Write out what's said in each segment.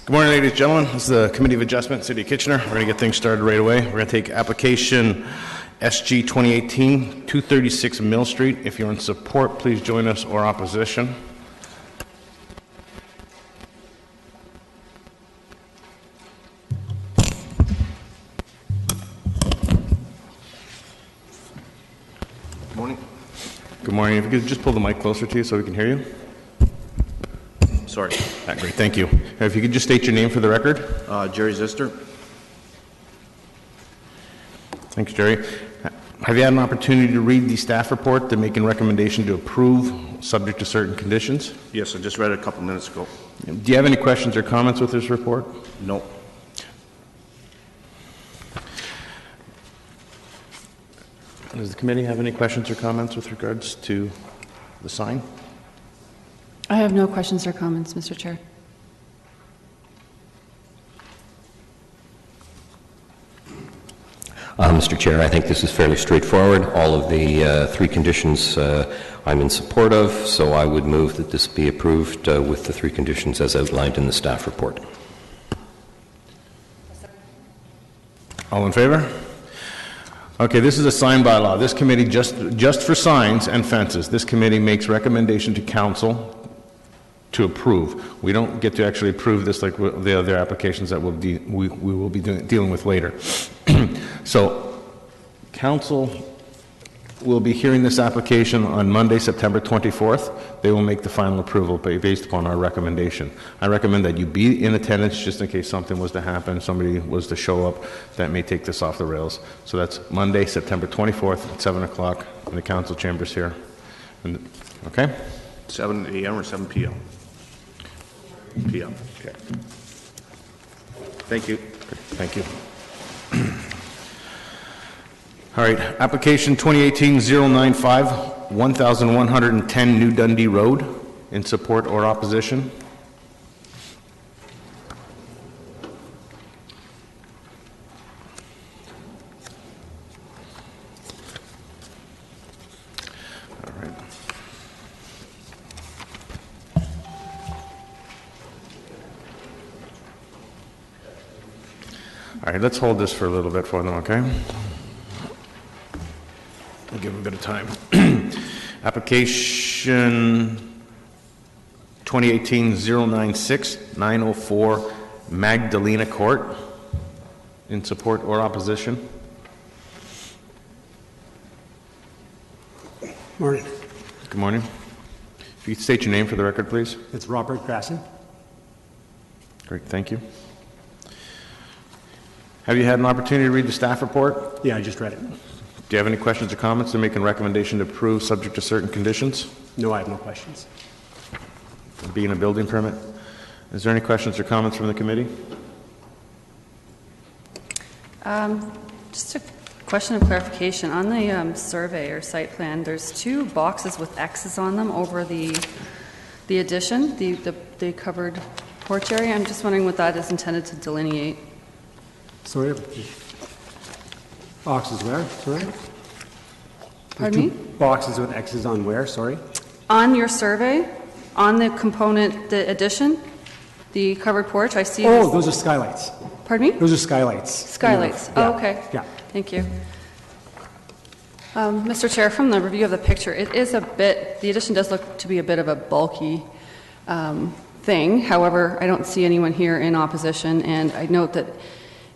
Good morning, ladies and gentlemen. This is the Committee of Adjustment, City of Kitchener. We're going to get things started right away. We're going to take application SG 2018, 236 Mill Street. If you're in support, please join us, or opposition. Good morning. Good morning. If you could just pull the mic closer to you so we can hear you. Sorry. Great, thank you. If you could just state your name for the record. Jerry Zister. Thanks, Jerry. Have you had an opportunity to read the staff report? They're making recommendation to approve, subject to certain conditions. Yes, I just read it a couple minutes ago. Do you have any questions or comments with this report? No. Does the committee have any questions or comments with regards to the sign? I have no questions or comments, Mr. Chair. Mr. Chair, I think this is fairly straightforward. All of the three conditions I'm in support of, so I would move that this be approved with the three conditions as outlined in the staff report. All in favor? Okay, this is a sign bylaw. This committee, just for signs and fences, this committee makes recommendation to council to approve. We don't get to actually approve this like the other applications that we will be dealing with later. So, council will be hearing this application on Monday, September 24th. They will make the final approval based upon our recommendation. I recommend that you be in attendance just in case something was to happen, somebody was to show up that may take this off the rails. So that's Monday, September 24th at 7 o'clock in the council chambers here. Okay? 7 a.m. or 7 p.m.? p.m. Okay. Thank you. Thank you. All right, application 2018-095, 1110 New Dundee Road. In support or opposition? All right. All right, let's hold this for a little bit for them, okay? I'll give them a bit of time. Application 2018-096, 904 Magdalena Court. In support or opposition? Morning. Good morning. If you could state your name for the record, please. It's Robert Grasson. Great, thank you. Have you had an opportunity to read the staff report? Yeah, I just read it. Do you have any questions or comments? They're making a recommendation to approve subject to certain conditions. No, I have no questions. Being a building permit. Is there any questions or comments from the committee? Just a question of clarification. On the survey or site plan, there's two boxes with X's on them over the addition, the covered porch area. I'm just wondering what that is intended to delineate. Sorry. Boxes where? Sorry? Pardon me? Boxes with X's on where? Sorry? On your survey, on the component, the addition, the covered porch, I see. Oh, those are skylights. Pardon me? Those are skylights. Skylights. Yeah. Oh, okay. Yeah. Thank you. Mr. Chair, from the review of the picture, it is a bit, the addition does look to be a bit of a bulky thing. However, I don't see anyone here in opposition, and I note that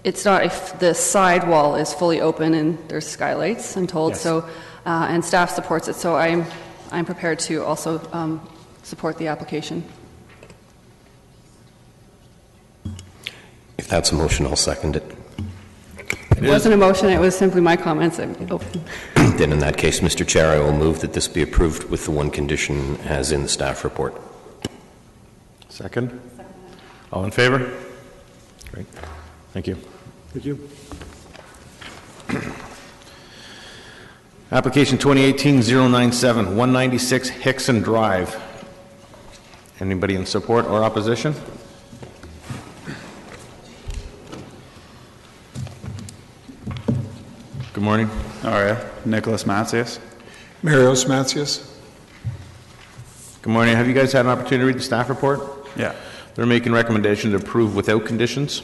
it's not if the side wall is fully open and there's skylights, I'm told. Yes. So, and staff supports it. So I'm prepared to also support the application. If that's a motion, I'll second it. It wasn't a motion, it was simply my comments. Then in that case, Mr. Chair, I will move that this be approved with the one condition as in the staff report. Second? All in favor? Great. Thank you. Thank you. Application 2018-097, 196 Hickson Drive. Anybody in support or opposition? Good morning. How are you? Nicholas Matzias. Marios Matzias. Good morning. Have you guys had an opportunity to read the staff report? Yeah. They're making recommendation to approve without conditions.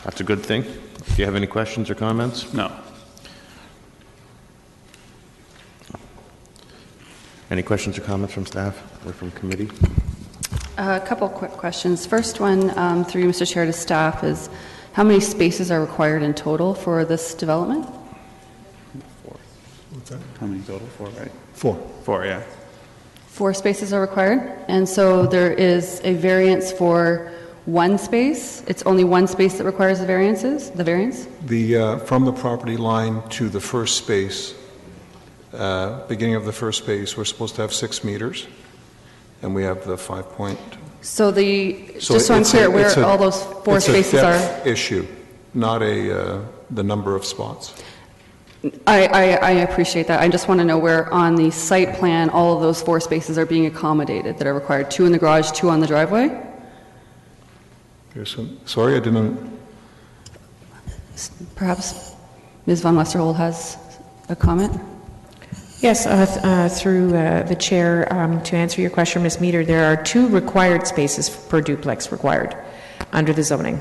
That's a good thing. Do you have any questions or comments? No. Any questions or comments from staff or from committee? A couple quick questions. First one, through you, Mr. Chair, to staff is, how many spaces are required in total for this development? How many total? 4, right? 4. 4, yeah. 4 spaces are required, and so there is a variance for 1 space. It's only 1 space that requires the variance? From the property line to the first space, beginning of the first space, we're supposed to have 6 meters, and we have the 5 point. So just so I'm clear, where all those 4 spaces It's a are? depth issue, not the number of spots. I appreciate that. I just want to know where on the site plan all of those 4 spaces are being accommodated that are required. 2 in the garage, 2 on the driveway? Sorry, I didn't. Perhaps Ms. Von Westerhold has a comment? Yes, through the chair, to answer your question, Ms. Meter, there are 2 required spaces per duplex required under the zoning.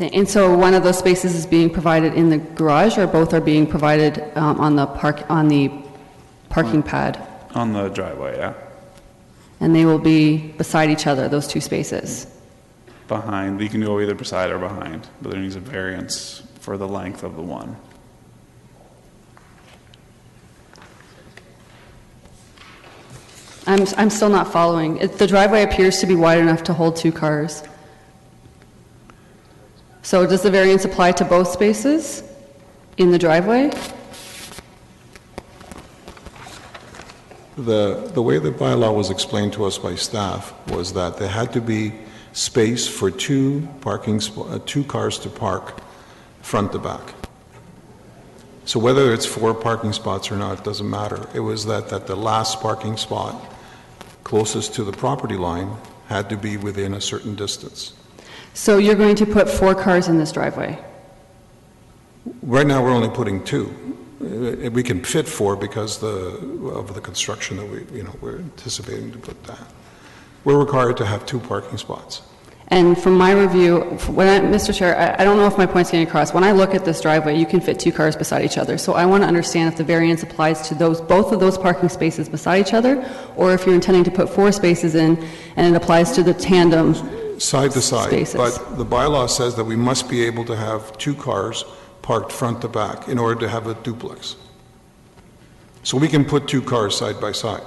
And so one of those spaces is being provided in the garage, or both are being provided on the parking pad? On the driveway, yeah. And they will be beside each other, those 2 spaces? Behind, you can go either beside or behind, but there needs a variance for the length of the one. I'm still not following. The driveway appears to be wide enough to hold 2 cars. So does the variance apply to both spaces in the driveway? The way the bylaw was explained to us by staff was that there had to be space for 2 cars to park front to back. So whether it's 4 parking spots or not, it doesn't matter. It was that the last parking spot closest to the property line had to be within a certain distance. So you're going to put 4 cars in this driveway? Right now, we're only putting 2. We can fit 4 because of the construction that we're anticipating to put that. We're required to have 2 parking spots. And from my review, Mr. Chair, I don't know if my point's getting across. When I look at this driveway, you can fit 2 cars beside each other. So I want to understand if the variance applies to both of those parking spaces beside each other, or if you're intending to put 4 spaces in and it applies to the tandem side to side. spaces. But the bylaw says that we must be able to have 2 cars parked front to back in order to have a duplex. So we can put 2 cars side by side,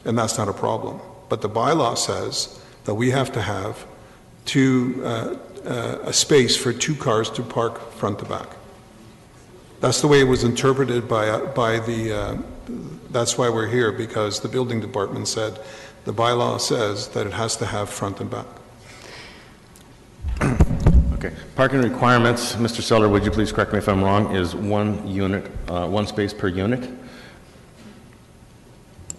and that's not a problem. But the bylaw says that we have to have a space for 2 cars to park front to back. That's the way it was interpreted that's why we're here, because the building department said the bylaw says that it has to have front and back. Okay. Parking requirements, Mr. Seller, would you please correct me if I'm wrong, is 1 space per unit?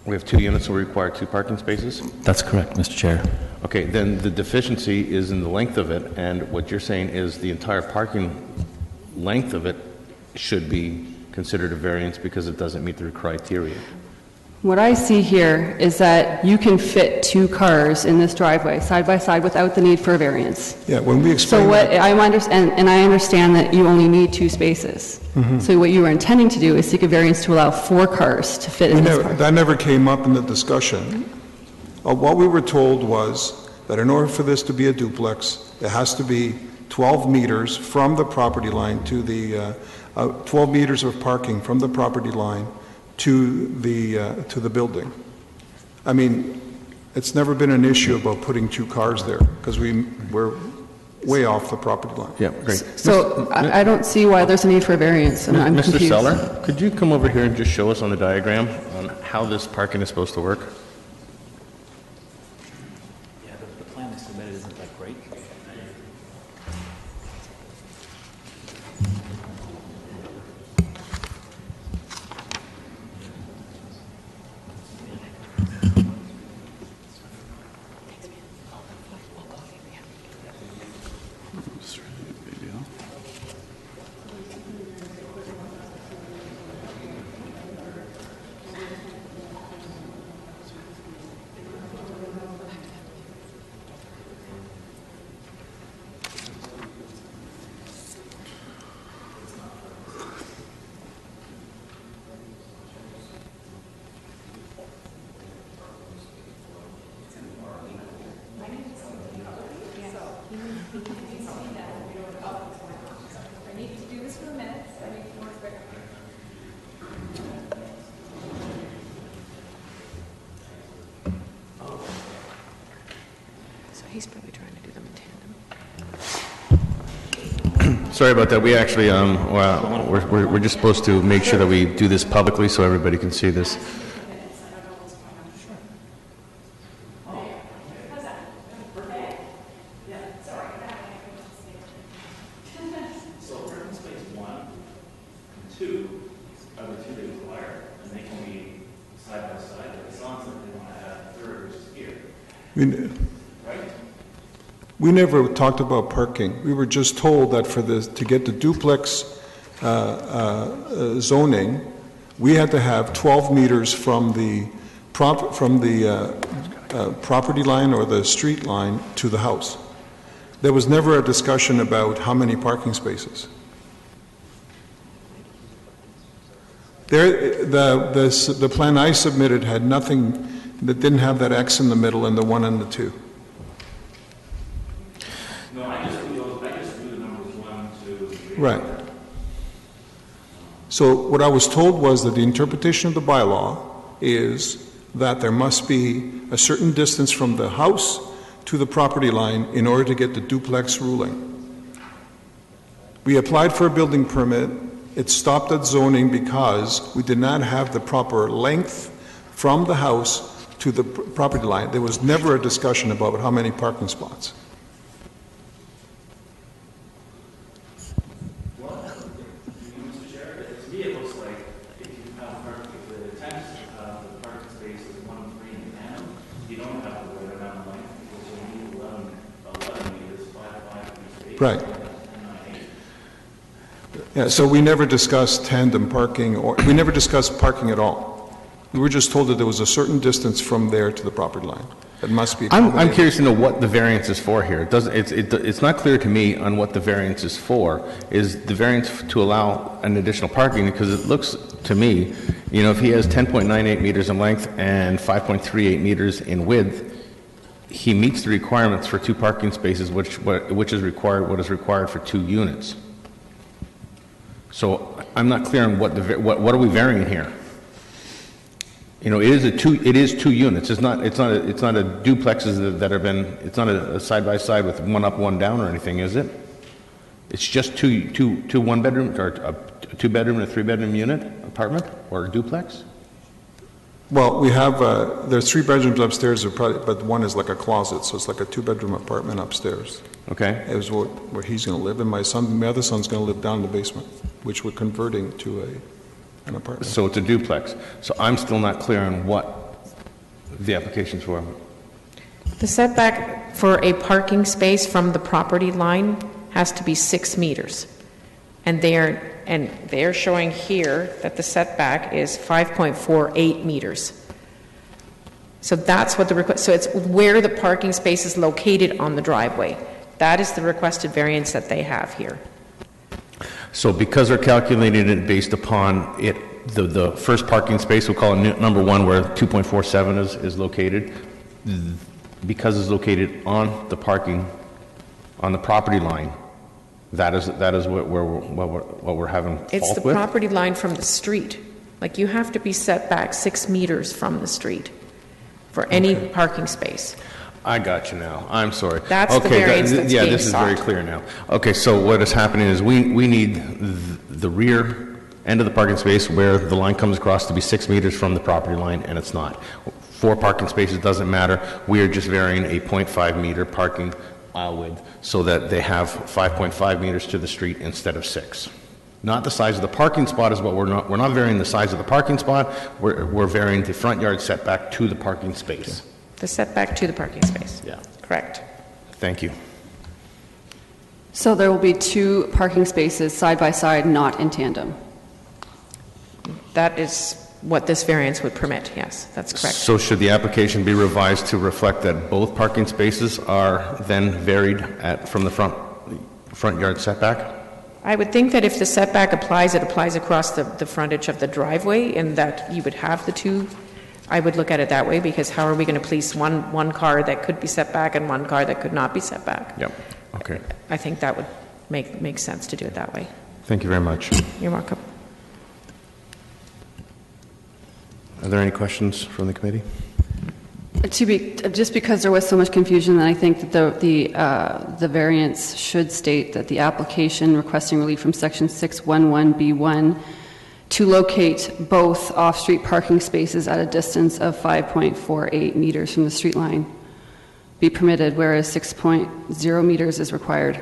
We have 2 units, so we require 2 parking spaces? That's correct, Mr. Chair. Okay, then the deficiency is in the length of it, and what you're saying is the entire parking length of it should be considered a variance because it doesn't meet the criteria. What I see here is that you can fit 2 cars in this driveway side by side without the need for a variance. Yeah, when we explain So what that, I understand that you only need 2 spaces. So what you were intending to do is seek a variance to allow 4 cars to fit in this park. that never came up in the discussion. What we were told was that in order for this to be a duplex, it has to be 12 meters from the property line to the 12 meters of parking from the property line to the building. I mean, it's never been an issue about putting 2 cars there because we're way off the property line. Yeah, great. So I don't see why there's a need for a variance, and I'm Mr. confused. Seller, could you come over here and just show us on the diagram on how this parking is supposed to work? Yeah, the plan that's submitted isn't that great. He's probably trying to do them in tandem. Sorry about that. We actually, well, we're just supposed to make sure that we do this publicly so everybody can see this. We never talked about parking. We were just told that for this, to get the duplex zoning, we had to have 12 meters from the property line or the street line to the house. There was never a discussion about how many parking spaces. The plan I submitted had nothing, that didn't have that X in the middle and the 1 and the 2. No, I just do the numbers 1, 2, 3. Right. So what I was told was that the interpretation of the bylaw is that there must be a certain distance from the house to the property line in order to get the duplex ruling. We applied for a building permit. It stopped at zoning because we did not have the proper length from the house to the property line. There was never a discussion about how many parking spots. Well, Mr. Chair, to me it looks like if you have if the intent of the parking space is 1, 3 in tandem, you don't have the right amount of length because you need 11 meters, 5, 3 spaces. Right. Yeah, so we never discussed tandem parking, or we never discussed parking at all. We were just told that there was a certain distance from there to the property line. It must be. I'm curious to know what the variance is for here. It's not clear to me on what the variance is for. Is the variance to allow an additional parking? Because it looks to me, you know, if he has 10.98 meters in length and 5.38 meters in width, he meets the requirements for 2 parking spaces, which is required. What is required for 2 units? So I'm not clear on what are we varying here. You know, it is 2 units. It's not a duplexes that have been. It's not a side by side with 1 up, 1 down or anything, is it? It's just two 1-bedroom or a 2-bedroom and a 3-bedroom unit apartment or a duplex. Well, we have there's 3 bedrooms upstairs, but one is like a closet, so it's like a 2-bedroom apartment upstairs. Okay. It was where he's going to live, and my other son's going to live down in the basement, which we're converting to an apartment. So it's a duplex. So I'm still not clear on what the application's for. The setback for a parking space from the property line has to be 6 meters. And they're showing here that the setback is 5.48 meters. So that's what the request, so it's where the parking space is located on the driveway. That is the requested variance that they have here. So because they're calculating it based upon the first parking space, we'll call it number 1, where 2.47 is located, because it's located on the property line, that is what we're having fault with? It's the property line from the street. Like, you have to be set back 6 meters from the street for any parking space. I got you now. I'm sorry. That's the variance that's yeah, being this is very sought. clear now. Okay, so what is happening is we need the rear end of the parking space where the line comes across to be 6 meters from the property line, and it's not. 4 parking spaces doesn't matter. We are just varying a 0.5 meter parking aisle width so that they have 5.5 meters to the street instead of 6. Not the size of the parking spot is what we're not varying the size of the parking spot. We're varying the front yard setback to the parking space. The setback to the parking space. Yeah. Correct. Thank you. So there will be 2 parking spaces side by side, not in tandem. That is what this variance would permit, yes, that's correct. So should the application be revised to reflect that both parking spaces are then varied from the front yard setback? I would think that if the setback applies, it applies across the frontage of the driveway, and that you would have the 2. I would look at it that way, because how are we going to police one car that could be set back and one car that could not be set back? Yep. Okay. I think that would make sense to do it that way. Thank you very much. You're welcome. Are there any questions from the committee? Just because there was so much confusion, I think that the variance should state that the application requesting relief from section 611B1 to locate both off-street parking spaces at a distance of 5.48 meters from the street line be permitted, whereas 6.0 meters is required.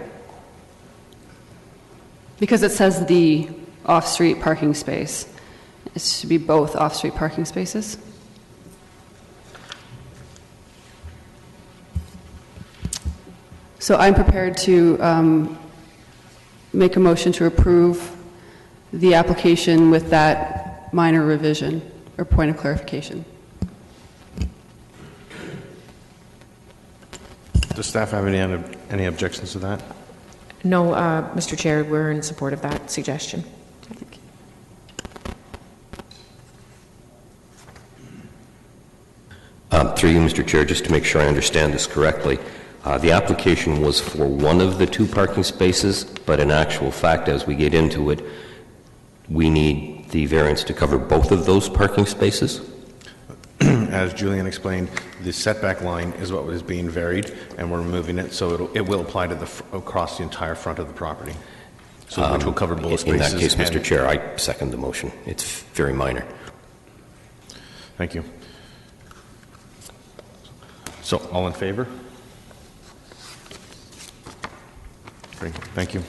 Because it says the off-street parking space. It should be both off-street parking spaces. So I'm prepared to make a motion to approve the application with that minor revision or point of clarification. Does staff have any objections to that? No, Mr. Chair, we're in support of that suggestion. Through you, Mr. Chair, just to make sure I understand this correctly, the application was for one of the two parking spaces, but in actual fact, as we get into it, we need the variance to cover both of those parking spaces? As Julian explained, the setback line is what is being varied, and we're removing it, so it will apply to across the entire front of the property, so which will cover both spaces. In that case, Mr. Chair, I second the motion. It's very minor. Thank you. So, all in favor? Great, thank you.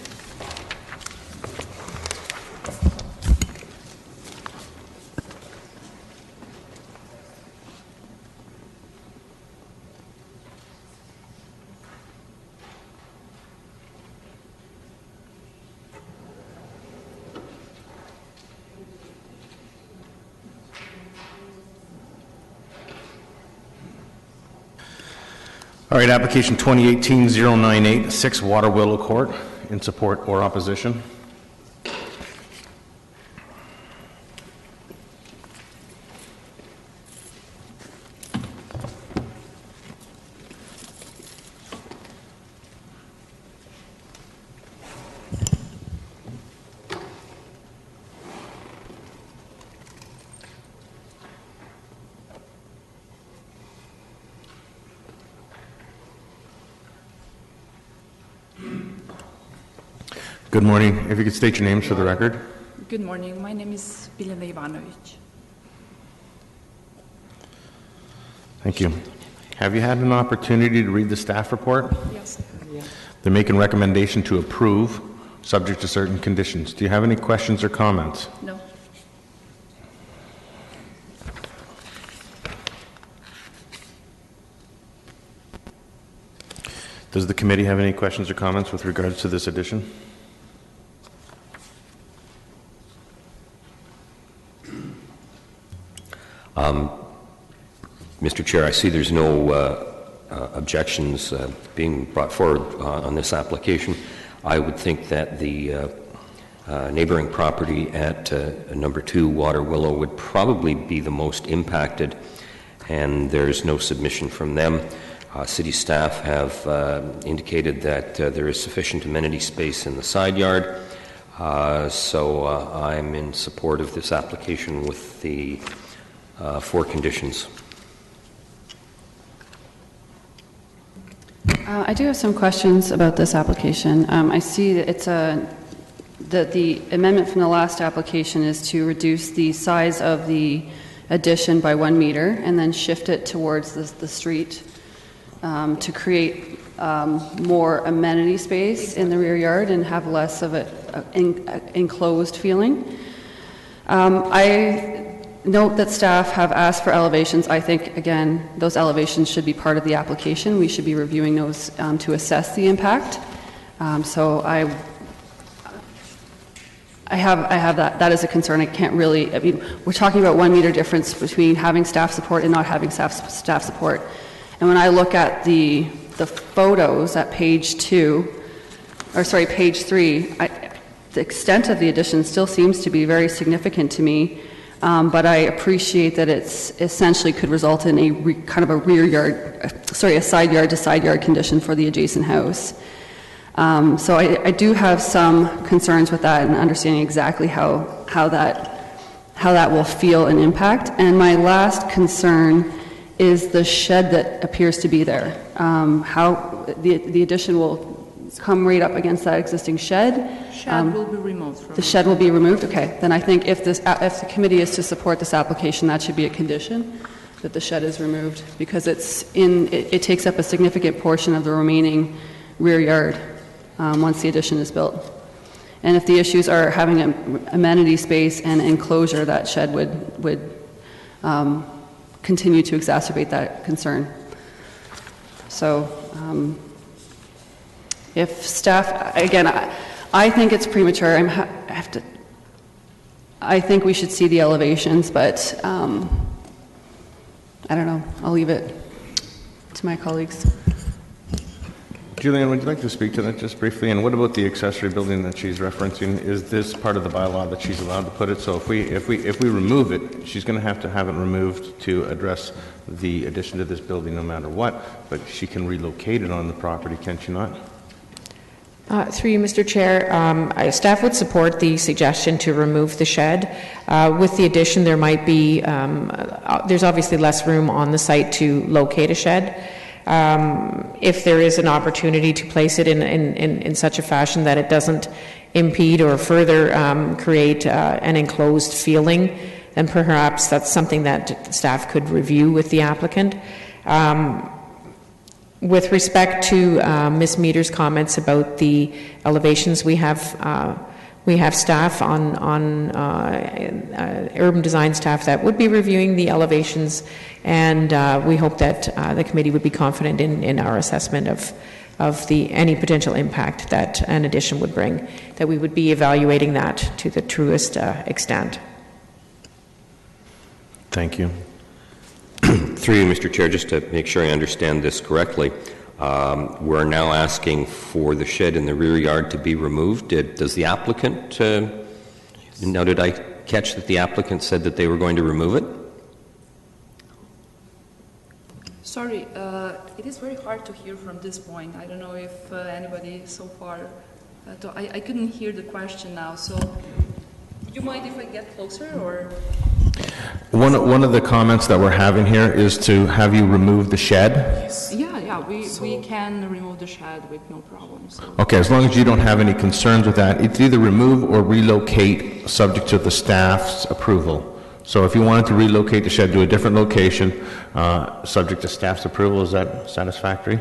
All right, application 2018-098, 6 Water Willow Court, in support or opposition. Good morning. If you could state your names for the record. Good morning. My name is Biljana Ivanovic. Thank you. Have you had an opportunity to read the staff report? Yes. They're making recommendation to approve, subject to certain conditions. Do you have any questions or comments? No. Does the committee have any questions or comments with regards to this addition? Mr. Chair, I see there's no objections being brought forward on this application. I would think that the neighboring property at number 2 Water Willow would probably be the most impacted, and there's no submission from them. City staff have indicated that there is sufficient amenity space in the side yard, so I'm in support of this application with the 4 conditions. I do have some questions about this application. I see that it's that the amendment from the last application is to reduce the size of the addition by 1 meter and then shift it towards the street to create more amenity space in the rear yard and have less of an enclosed feeling. I note that staff have asked for elevations. I think, again, those elevations should be part of the application. We should be reviewing those to assess the impact. So I have that as a concern. I can't really, I mean, we're talking about 1 meter difference between having staff support and not having staff support. And when I look at the photos at page 3, the extent of the addition still seems to be very significant to me. But I appreciate that it's essentially could result in a kind of a a side yard to side yard condition for the adjacent house. So I do have some concerns with that and understanding exactly how that will feel and impact. And my last concern is the shed that appears to be there. How the addition will come right up against that existing shed. Shed will be removed from The shed will be removed? Okay. Then I think if the committee is to support this application, that should be a condition, that the shed is removed, because it takes up a significant portion of the remaining rear yard once the addition is built. And if the issues are having an amenity space and enclosure, that shed would continue to exacerbate that concern. So if staff, again, I think it's premature. I think we should see the elevations, but I don't know. I'll leave it to my colleagues. Julian, would you like to speak to that just briefly? And what about the accessory building that she's referencing? Is this part of the bylaw that she's allowed to put it? So if we remove it, she's going to have it removed to address the addition to this building no matter what, but she can relocate it on the property, can she not? Through you, Mr. Chair, staff would support the suggestion to remove the shed. With the addition, there might be, there's obviously less room on the site to locate a shed. If there is an opportunity to place it in such a fashion that it doesn't impede or further create an enclosed feeling, then perhaps that's something that staff could review with the applicant. With respect to Ms. Meter's comments about the elevations, we have staff on urban design staff that would be reviewing the elevations, and we hope that the committee would be confident in our assessment of any potential impact that an addition would bring, that we would be evaluating that to the truest extent. Thank you. Through you, Mr. Chair, just to make sure I understand this correctly, we're now asking for the shed in the rear yard to be removed. Does the applicant, now did I catch that the applicant said that they were going to remove it? Sorry, it is very hard to hear from this point. I don't know if anybody so far, I couldn't hear the question now, so do you mind if I get closer, or? One of the comments that we're having here is to have you remove the shed. Yeah, we can remove the shed with no problem. So. Okay, as long as you don't have any concerns with that, it's either remove or relocate subject to the staff's approval. So if you wanted to relocate the shed to a different location, subject to staff's approval, is that satisfactory?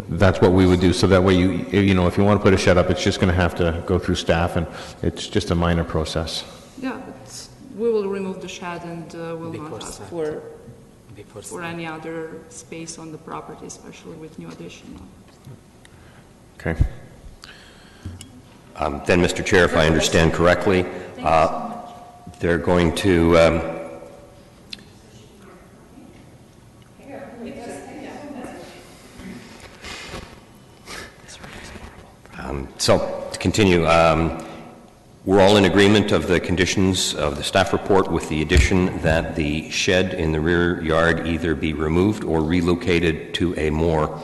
That's what we would do. So that way, you know, if you want to put a shed up, it's just going to have to go through staff, and it's just a minor process. Yeah, but we will remove the shed and will not ask for any other space on the property, especially with new addition. Okay. Then, Mr. Chair, if I understand correctly, they're going to so to continue, we're all in agreement of the conditions of the staff report with the addition that the shed in the rear yard either be removed or relocated to a more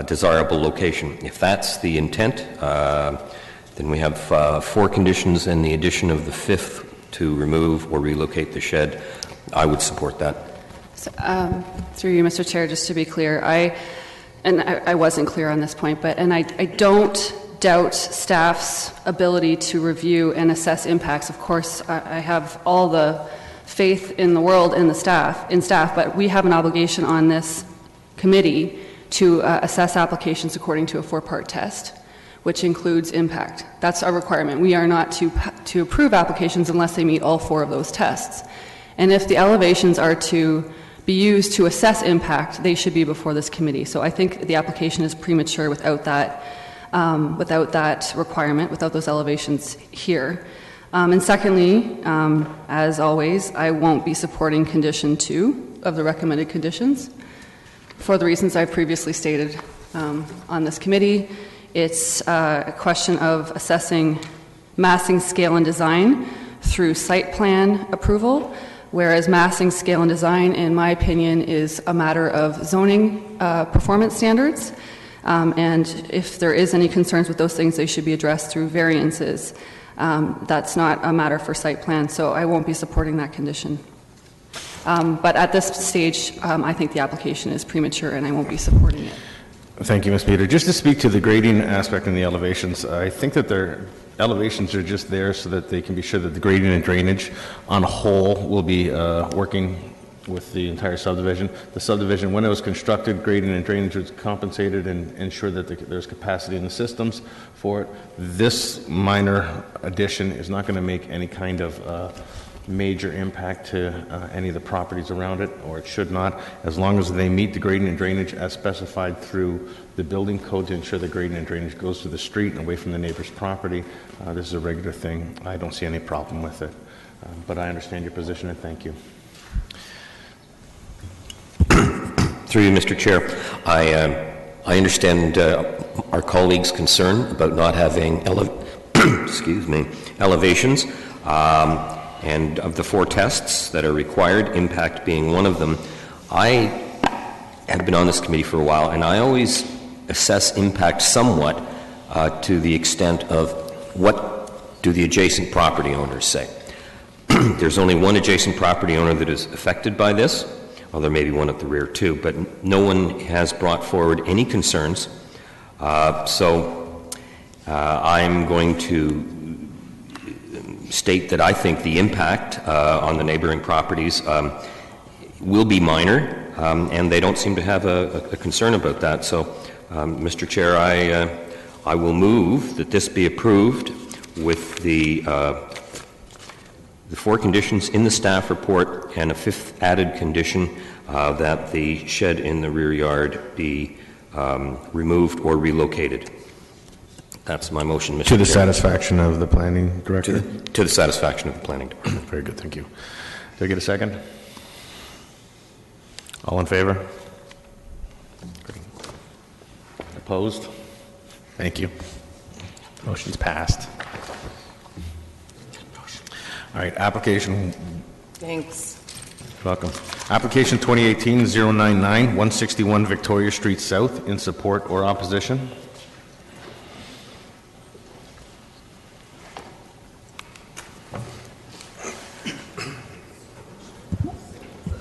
desirable location. If that's the intent, then we have 4 conditions and the addition of the 5th to remove or relocate the shed. I would support that. So, through you, Mr. Chair, just to be clear, I wasn't clear on this point, but I don't doubt staff's ability to review and assess impacts. Of course, I have all the faith in the world in staff, but we have an obligation on this committee to assess applications according to a 4-part test, which includes impact. That's our requirement. We are not to approve applications unless they meet all 4 of those tests. And if the elevations are to be used to assess impact, they should be before this committee. So I think the application is premature without that requirement, without those elevations here. And secondly, as always, I won't be supporting condition 2 of the recommended conditions for the reasons I previously stated on this committee. It's a question of assessing massing, scale, and design through site plan approval, whereas massing, scale, and design, in my opinion, is a matter of zoning performance standards. And if there is any concerns with those things, they should be addressed through variances. That's not a matter for site plan, so I won't be supporting that condition. But at this stage, I think the application is premature, and I won't be supporting it. Thank you, Ms. Peter. Just to speak to the grading aspect and the elevations, I think that their elevations are just there so that they can be sure that the grading and drainage on a whole will be working with the entire subdivision. The subdivision, when it was constructed, grading and drainage was compensated and ensured that there's capacity in the systems for it. This minor addition is not going to make any kind of major impact to any of the properties around it, or it should not, as long as they meet the grading and drainage as specified through the building code to ensure the grading and drainage goes to the street and away from the neighbor's property. This is a regular thing. I don't see any problem with it. But I understand your position, and thank you. Through you, Mr. Chair, I understand our colleagues' concern about not having elevations. And of the 4 tests that are required, impact being one of them, I have been on this committee for a while, and I always assess impact somewhat to the extent of what do the adjacent property owners say. There's only one adjacent property owner that is affected by this, well, there may be one at the rear too, but no one has brought forward any concerns. So I'm going to state that I think the impact on the neighboring properties will be minor, and they don't seem to have a concern about that. So, Mr. Chair, I will move that this be approved with the 4 conditions in the staff report and a 5th added condition that the shed in the rear yard be removed or relocated. That's my motion, Mr. Chair. To the satisfaction of the planning director? To the satisfaction of the planning department. Very good, thank you. Do I get a second? All in favor? Great. Opposed? Thank you. Motion's passed. All right, application. Thanks. Welcome. Application 2018-099, 161 Victoria Street South, in support or opposition?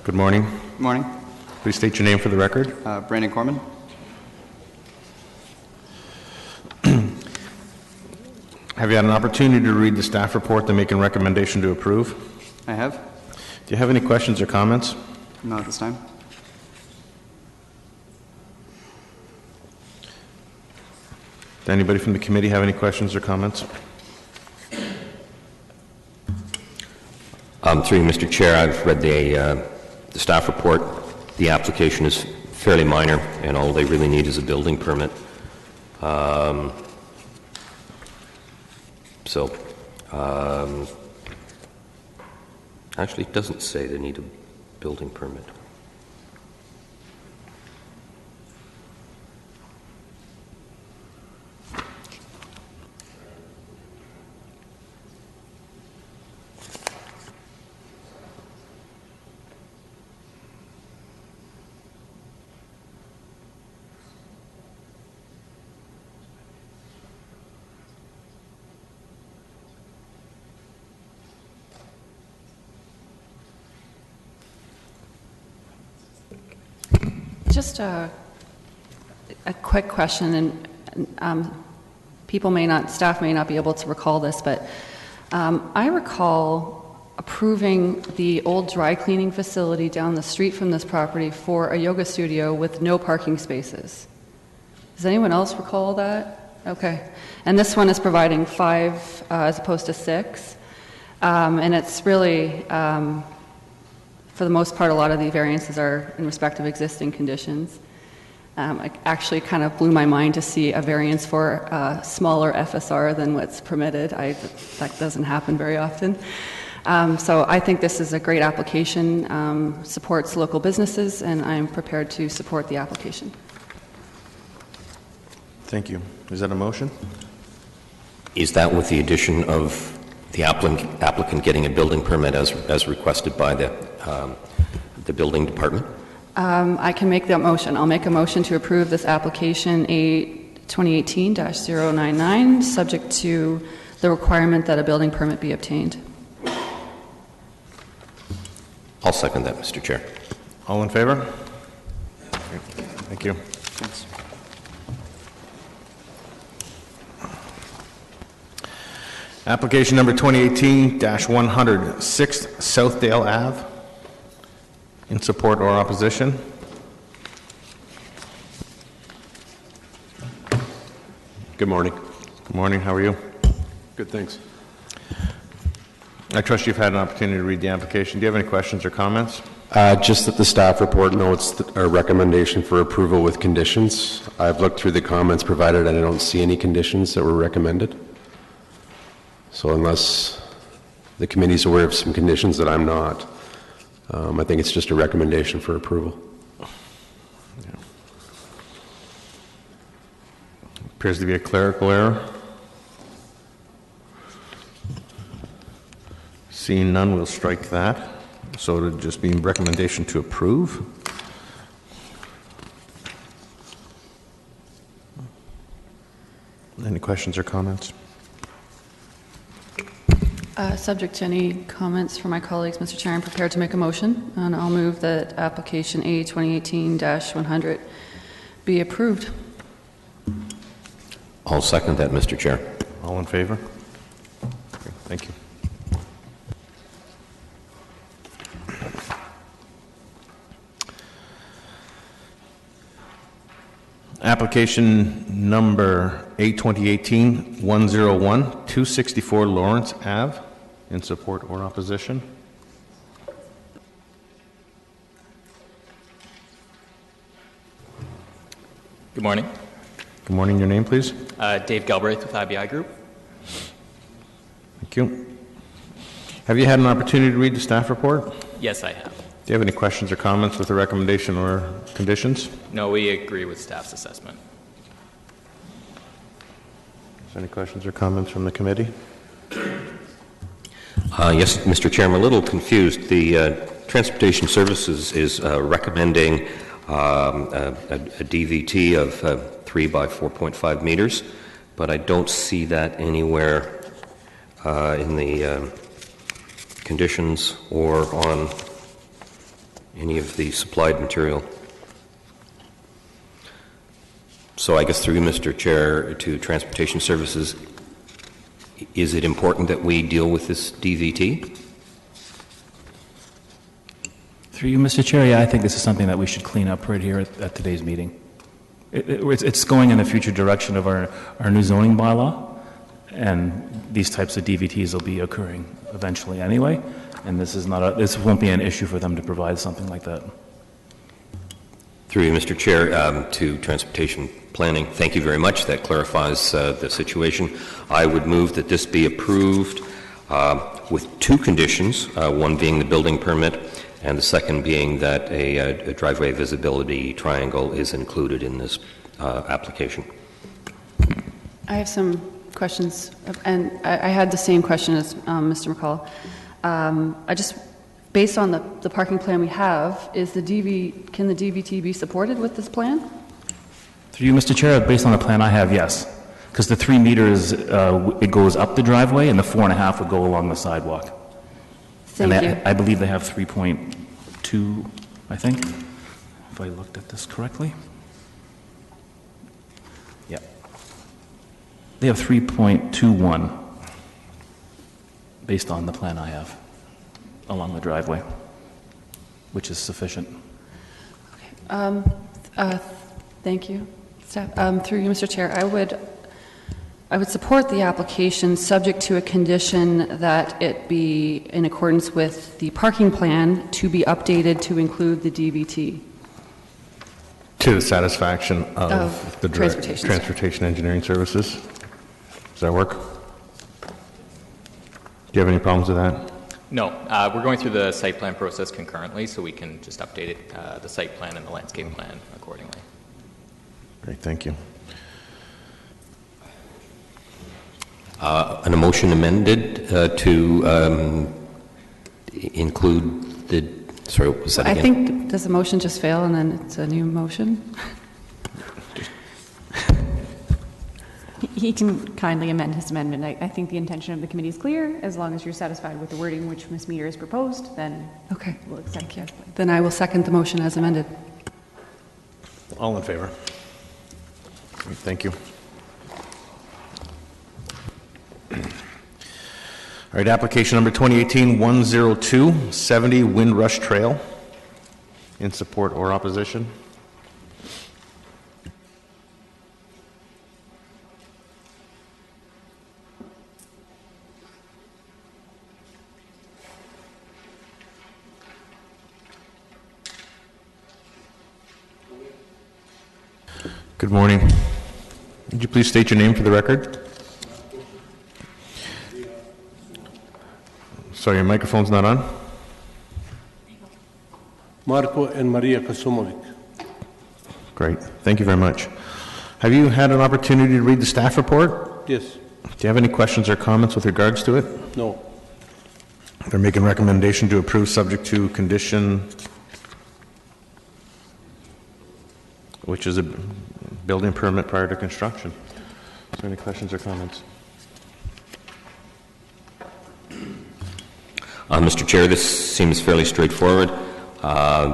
Good morning. Good morning. Please state your name for the record. Brandon Corman. Have you had an opportunity to read the staff report and make a recommendation to approve? I have. Do you have any questions or comments? Not at this time. Does anybody from the committee have any questions or comments? Through you, Mr. Chair, I've read the staff report. The application is fairly minor, and all they really need is a building permit. Actually, it doesn't say they need a building permit. Just a quick question, and staff may not be able to recall this, but I recall approving the old dry cleaning facility down the street from this property for a yoga studio with no parking spaces. Does anyone else recall that? Okay. And this one is providing 5 as opposed to 6. And it's really, for the most part, a lot of the variances are in respect of existing conditions. It actually kind of blew my mind to see a variance for a smaller FSR than what's permitted. That doesn't happen very often. So I think this is a great application, supports local businesses, and I'm prepared to support the application. Thank you. Is that a motion? Is that with the addition of the applicant getting a building permit as requested by the building department? I can make that motion. I'll make a motion to approve this application 2018-099, subject to the requirement that a building permit be obtained. I'll second that, Mr. Chair. All in favor? Thank you. Thanks. Application number 2018-100, 6th Southdale Ave. In support or opposition? Good morning. Good morning, how are you? Good, thanks. I trust you've had an opportunity to read the application. Do you have any questions or comments? Just that the staff report notes a recommendation for approval with conditions. I've looked through the comments provided and I don't see any conditions that were recommended. So unless the committee's aware of some conditions that I'm not, I think it's just a recommendation for approval. Appears to be a clerical error. Seeing none, we'll strike that. So it'll just be recommendation to approve. Any questions or comments? Subject to any comments from my colleagues, Mr. Chair, I'm prepared to make a motion, and I'll move that application A 2018-100 be approved. I'll second that, Mr. Chair. All in favor? Okay, thank you. Application number A 2018-101, 264 Lawrence Ave. In support or opposition? Good morning. Good morning. Your name, please? Dave Galbraith with IBI Group. Thank you. Have you had an opportunity to read the staff report? Yes, I have. Do you have any questions or comments with the recommendation or conditions? No, we agree with staff's assessment. Any questions or comments from the committee? Yes, Mr. Chair, I'm a little confused. The Transportation Services is recommending a DVT of 3 by 4.5 meters, but I don't see that anywhere in the conditions or on any of the supplied material. So I guess through you, Mr. Chair, to Transportation Services, is it important that we deal with this DVT? Through you, Mr. Chair, yeah, I think this is something that we should clean up right here at today's meeting. It's going in the future direction of our new zoning bylaw, and these types of DVTs will be occurring eventually anyway, and this won't be an issue for them to provide something like that. Through you, Mr. Chair, to Transportation Planning, thank you very much. That clarifies the situation. I would move that this be approved with two conditions, one being the building permit and the second being that a driveway visibility triangle is included in this application. I have some questions, and I had the same question as Mr. McCall. Based on the parking plan we have, can the DVT be supported with this plan? Through you, Mr. Chair, based on the plan I have, yes. Because the 3 meters, it goes up the driveway, and the 4.5 would go along the sidewalk. Thank you. I believe they have 3.2, I think, if I looked at this correctly. Yeah. They have 3.21, based on the plan I have, along the driveway, which is sufficient. Thank you. Through you, Mr. Chair, I would support the application subject to a condition that it be in accordance with the parking plan to be updated to include the DVT. To the satisfaction of the Transportation Engineering Services. Does that work? Do you have any problems with that? No, we're going through the site plan process concurrently, so we can just update it, the site plan and the landscape plan accordingly. Great, thank you. An motion amended to include the, sorry, what was that again? I think, does the motion just fail and then it's a new motion? He can kindly amend his amendment. I think the intention of the committee is clear. As long as you're satisfied with the wording which Ms. Meter has proposed, then Okay. we'll accept it. Then I will second the motion as amended. All in favor? Great, thank you. All right, application number 2018-102, 70 Windrush Trail. In support or opposition? Good morning. Would you please state your name for the record? Sorry, your microphone's not on? Marco and Maria Kasumovic. Great, thank you very much. Have you had an opportunity to read the staff report? Yes. Do you have any questions or comments with regards to it? No. They're making a recommendation to approve subject to condition, which is a building permit prior to construction. Is there any questions or comments? Mr. Chair, this seems fairly straightforward.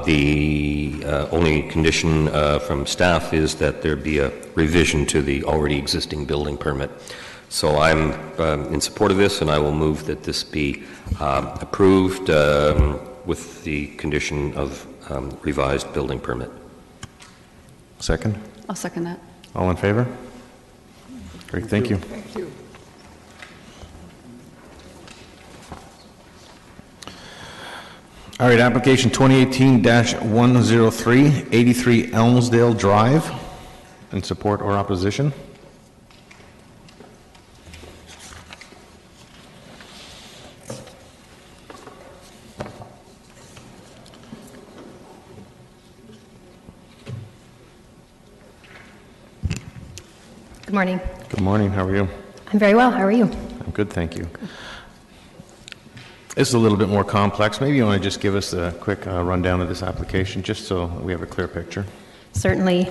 The only condition from staff is that there be a revision to the already existing building permit. So I'm in support of this, and I will move that this be approved with the condition of revised building permit. Second? I'll second that. All in favor? Great, thank you. Thank you. All right, application 2018-103, 83 Elmsdale Drive. In support or opposition? Good morning. Good morning, how are you? I'm very well. How are you? I'm good, thank you. This is a little bit more complex. Maybe you want to just give us a quick rundown of this application, just so we have a clear picture. Certainly.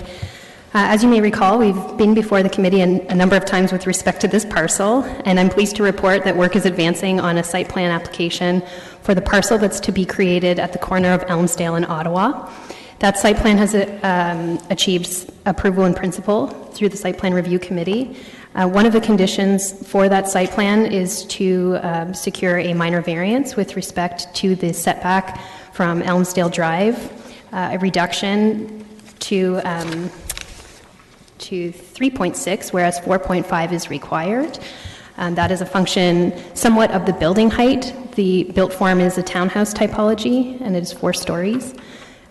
As you may recall, we've been before the committee a number of times with respect to this parcel, and I'm pleased to report that work is advancing on a site plan application for the parcel that's to be created at the corner of Elmsdale and Ottawa. That site plan has achieved approval in principle through the Site Plan Review Committee. One of the conditions for that site plan is to secure a minor variance with respect to the setback from Elmsdale Drive, a reduction to 3.6, whereas 4.5 is required. That is a function somewhat of the building height. The built form is a townhouse typology, and it is 4 stories.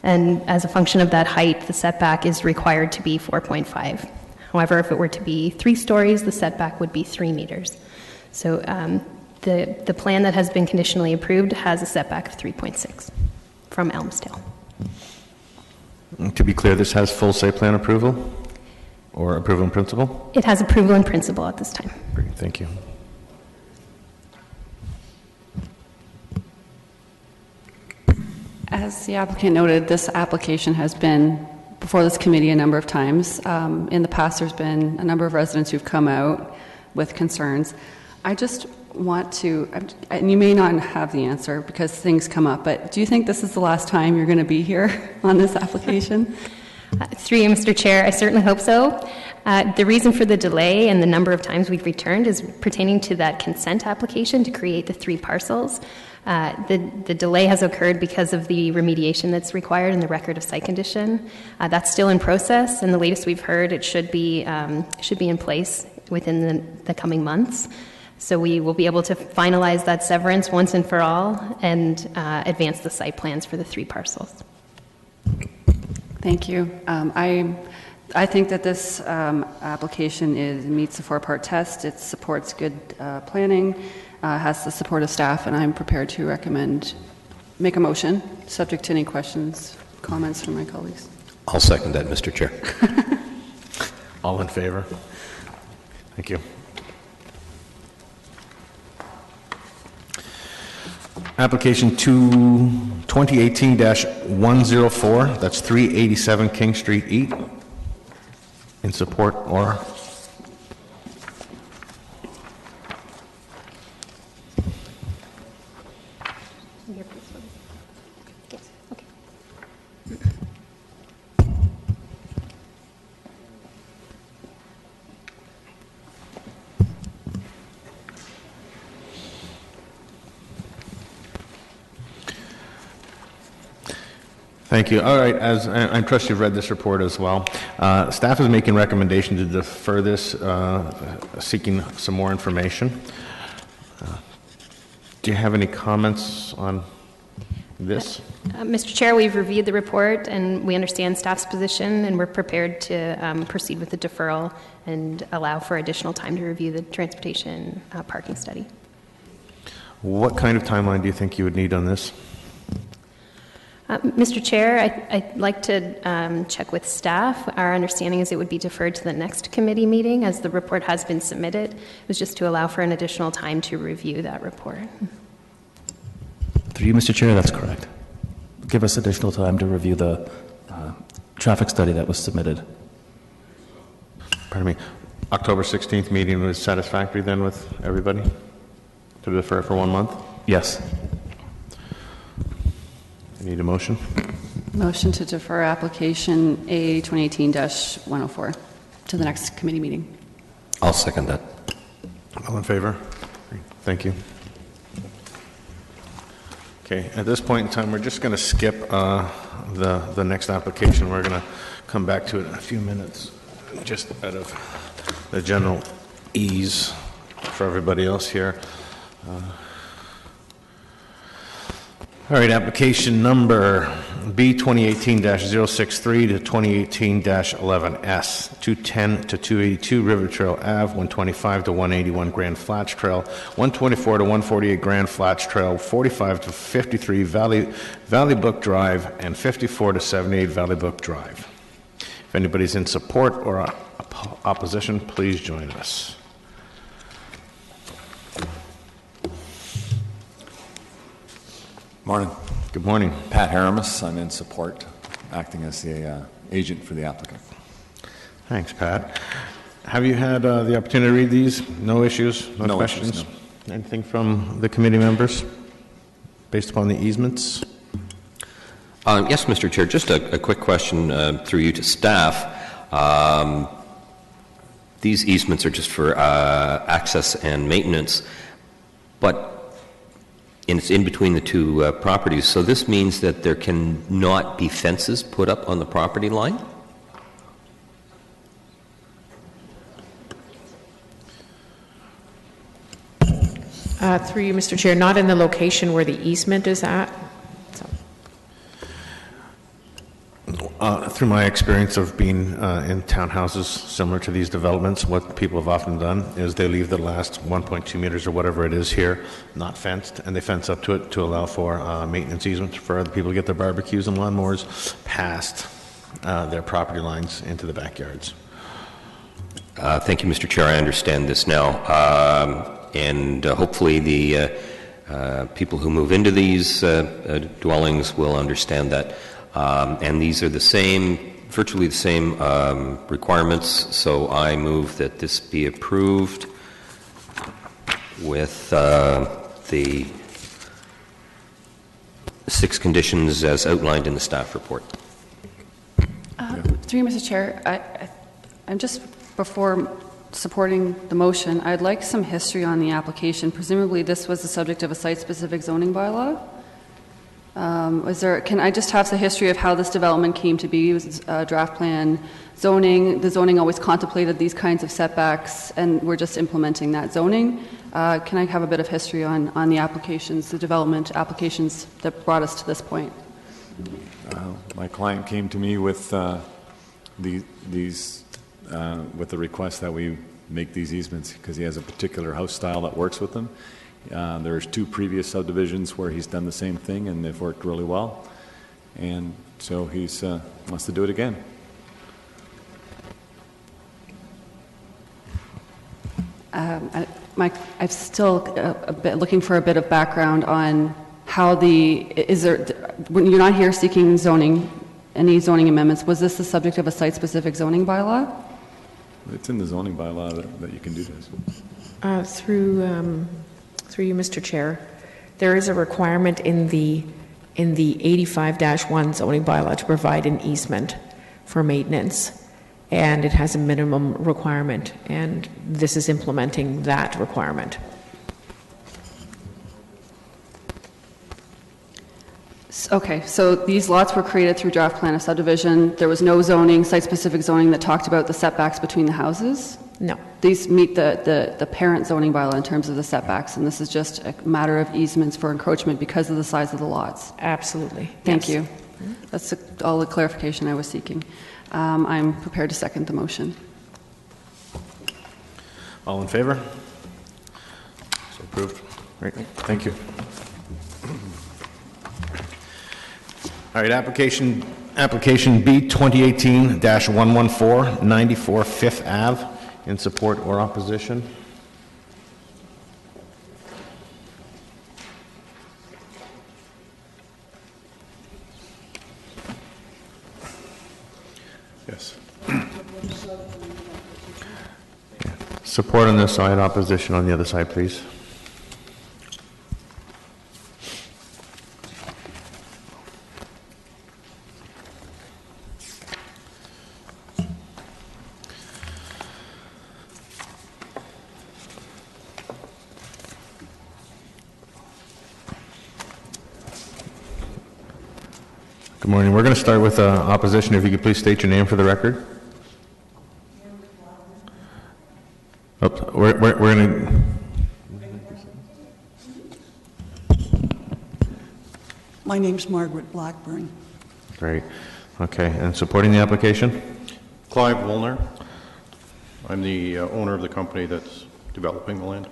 And as a function of that height, the setback is required to be 4.5. However, if it were to be 3 stories, the setback would be 3 meters. So the plan that has been conditionally approved has a setback of 3.6 from Elmsdale. To be clear, this has full site plan approval or approval in principle? It has approval in principle at this time. Great, thank you. As the applicant noted, this application has been before this committee a number of times. In the past, there's been a number of residents who've come out with concerns. I just want to, and you may not have the answer because things come up, but do you think this is the last time you're going to be here on this application? Through you, Mr. Chair, I certainly hope so. The reason for the delay and the number of times we've returned is pertaining to that consent application to create the 3 parcels. The delay has occurred because of the remediation that's required in the record of site condition. That's still in process, and the latest we've heard, it should be in place within the coming months. So we will be able to finalize that severance once and for all and advance the site plans for the 3 parcels. Thank you. I think that this application meets the 4-part test. It supports good planning, has the support of staff, and I'm prepared to make a motion, subject to any questions, comments from my colleagues. I'll second that, Mr. Chair. All in favor? Thank you. Application 2018-104, that's 387 King Street East. In support or Thank you. All right, as I trust you've read this report as well. Staff is making recommendation to defer this, seeking some more information. Do you have any comments on this? Mr. Chair, we've reviewed the report and we understand staff's position, and we're prepared to proceed with the deferral and allow for additional time to review the transportation parking study. What kind of timeline do you think you would need on this? Mr. Chair, I'd like to check with staff. Our understanding is it would be deferred to the next committee meeting as the report has been submitted. It was just to allow for an additional time to review that report. Through you, Mr. Chair, that's correct. Give us additional time to review the traffic study that was submitted. Pardon me. October 16th meeting was satisfactory then with everybody? To defer for 1 month? Yes. I need a motion. Motion to defer application A 2018-104 to the next committee meeting. I'll second that. All in favor? Thank you. Okay, at this point in time, we're just going to skip the next application. We're going to come back to it in a few minutes, just out of the general ease for everybody else here. All right, application number B 2018-063 to 2018-11S, 210 to 282 River Trail Ave, 125 to 181 Grand Flats Trail, 124 to 148 Grand Flats Trail, 45 to 53 Valley Brook Drive, and 54 to 78 Valley Brook Drive. If anybody's in support or opposition, please join us. Morning. Good morning. Pat Haramis. I'm in support, acting as the agent for the applicant. Thanks, Pat. Have you had the opportunity to read these? No issues? No questions? Issues, no. Anything from the committee members based upon the easements? Yes, Mr. Chair, just a quick question through you to staff. These easements are just for access and maintenance, but it's in between the two properties, so this means that there can not be fences put up on the property line? Through you, Mr. Chair, not in the location where the easement is at. So. Through my experience of being in townhouses similar to these developments, what people have often done is they leave the last 1.2 meters or whatever it is here not fenced, and they fence up to it to allow for maintenance easement for other people to get their barbecues and lawnmowers past their property lines into the backyards. Thank you, Mr. Chair. I understand this now. And hopefully the people who move into these dwellings will understand that. And these are the same, virtually the same requirements, so I move that this be approved with the 6 conditions as outlined in the staff report. Through you, Mr. Chair, I'm just, before supporting the motion, I'd like some history on the application. Presumably this was the subject of a site-specific zoning bylaw. Can I just have the history of how this development came to be? It was draft plan zoning. The zoning always contemplated these kinds of setbacks, and we're just implementing that zoning. Can I have a bit of history on the applications, the development applications that brought us to this point? My client came to me with with the request that we make these easements because he has a particular house style that works with them. There's 2 previous subdivisions where he's done the same thing and they've worked really well, and so he wants to do it again. I'm still a bit looking for a bit of background on how when you're not here seeking any zoning amendments, was this the subject of a site-specific zoning bylaw? It's in the zoning bylaw that you can do this. Through you, Mr. Chair, there is a requirement in the 85-1 zoning bylaw to provide an easement for maintenance, and it has a minimum requirement, and this is implementing that requirement. Okay, so these lots were created through draft plan of subdivision. There was no zoning, site-specific zoning that talked about the setbacks between the houses? No. These meet the parent zoning bylaw in terms of the setbacks, and this is just a matter of easements for encroachment because of the size of the lots? Absolutely. Thank yes. you. That's all the clarification I was seeking. I'm prepared to second the motion. All in favor? So approved. Great, thank you. All right, application B 2018-114, 94 Fifth Ave, in support or opposition? Yes. Support on this side, opposition on the other side, please. Good morning. We're going to start with opposition. If you could please state your name for the record. We're going to... My name's Margaret Blackburn. Great. Okay, and supporting the application? Clive Woolner. I'm the owner of the company that's developing the land.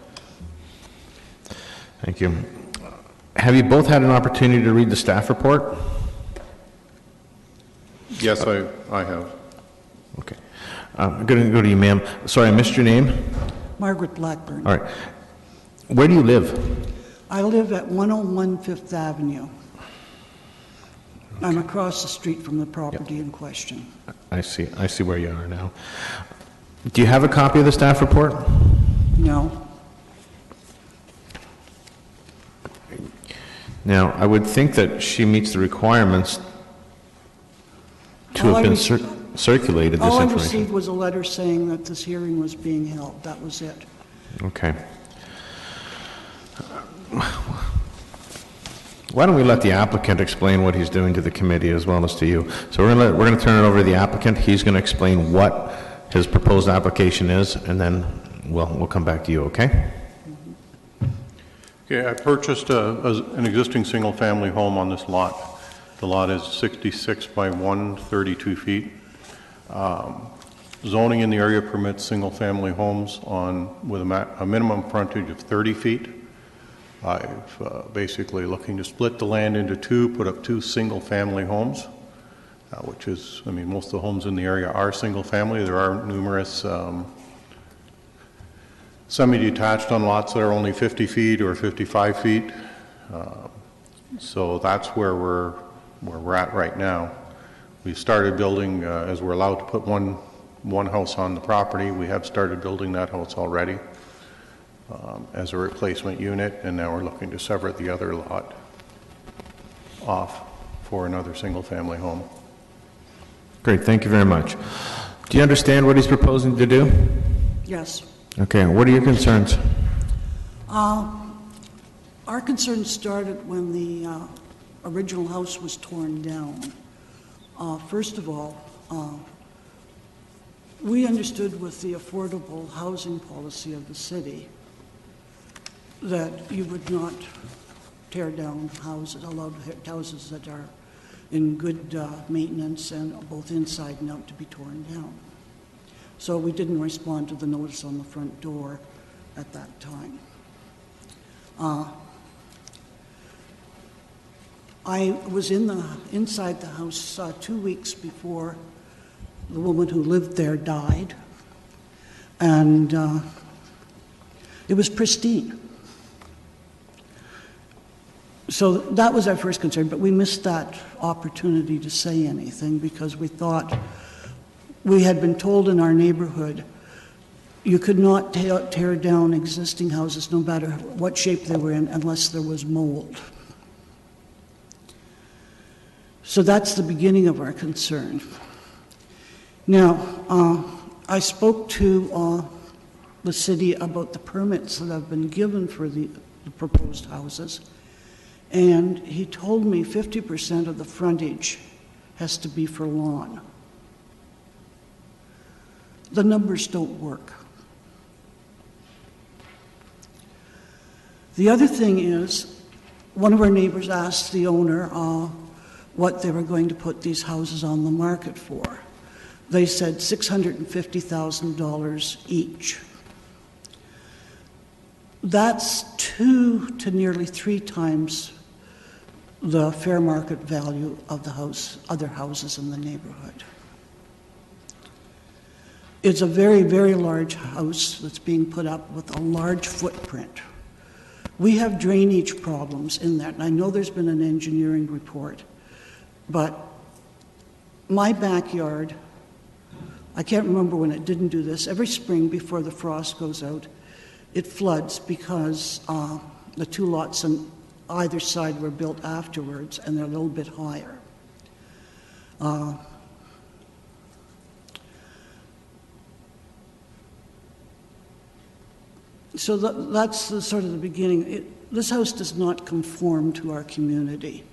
Thank you. Have you both had an opportunity to read the staff report? Yes, I have. Okay. I'm going to go to you, ma'am. Sorry, I missed your name. Margaret Blackburn. All right. Where do you live? I live at 101 Fifth Avenue. I'm across the street from the property in question. I see where you are now. Do you have a copy of the staff report? No. Now, I would think that she meets the requirements to have been circulated this all I information. received was a letter saying that this hearing was being held. That was it. Okay. Why don't we let the applicant explain what he's doing to the committee as well as to you? So we're going to turn it over to the applicant. He's going to explain what his proposed application is, and then we'll come back to you, okay? Okay, I purchased an existing single-family home on this lot. The lot is 66 by 132 feet. Zoning in the area permits single-family homes with a minimum frontage of 30 feet. I've basically looking to split the land into two, put up two single-family homes, which is, I mean, most of the homes in the area are single-family. There are numerous semi-detached on lots that are only 50 feet or 55 feet. So that's where we're at right now. We started building, as we're allowed to put one house on the property. We have started building that house already as a replacement unit, and now we're looking to sever the other lot off for another single-family home. Great, thank you very much. Do you understand what he's proposing to do? Yes. Okay, what are your concerns? Our concerns started when the original house was torn down. First of all, we understood with the affordable housing policy of the city that you would not tear down houses, allow houses that are in good maintenance and both inside and out to be torn down. So we didn't respond to the notice on the front door at that time. I was inside the house 2 weeks before the woman who lived there died, and it was pristine. So that was our first concern, but we missed that opportunity to say anything because we thought we had been told in our neighborhood you could not tear down existing houses no matter what shape they were in unless there was mold. So that's the beginning of our concern. Now, I spoke to the city about the permits that have been given for the proposed houses, And he told me 50% of the frontage has to be for lawn. The numbers don't work. The other thing is, one of our neighbors asked the owner what they were going to put these houses on the market for. They said $650,000 each. That's 2 to nearly 3 times the fair market value of the other houses in the neighborhood. It's a very, very large house that's being put up with a large footprint. We have drainage problems in that, and I know there's been an engineering report, but my backyard, I can't remember when it didn't do this, every spring before the frost goes out, it floods because the 2 lots on either side were built afterwards, and they're a little bit higher. So that's the sort of the beginning. This house does not conform to our community.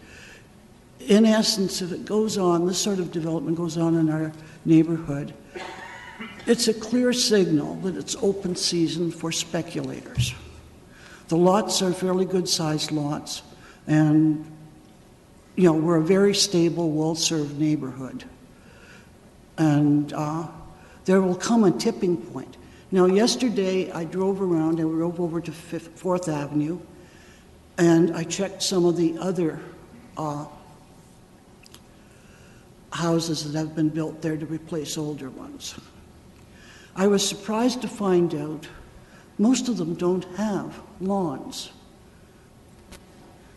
In essence, if it goes on, this sort of development goes on in our neighborhood, it's a clear signal that it's open season for speculators. The lots are fairly good-sized lots, and, you know, we're a very stable, well-served neighborhood. And there will come a tipping point. Now, yesterday I drove around, and we drove over to 4th Avenue, and I checked some of the other houses that have been built there to replace older ones. I was surprised to find out most of them don't have lawns.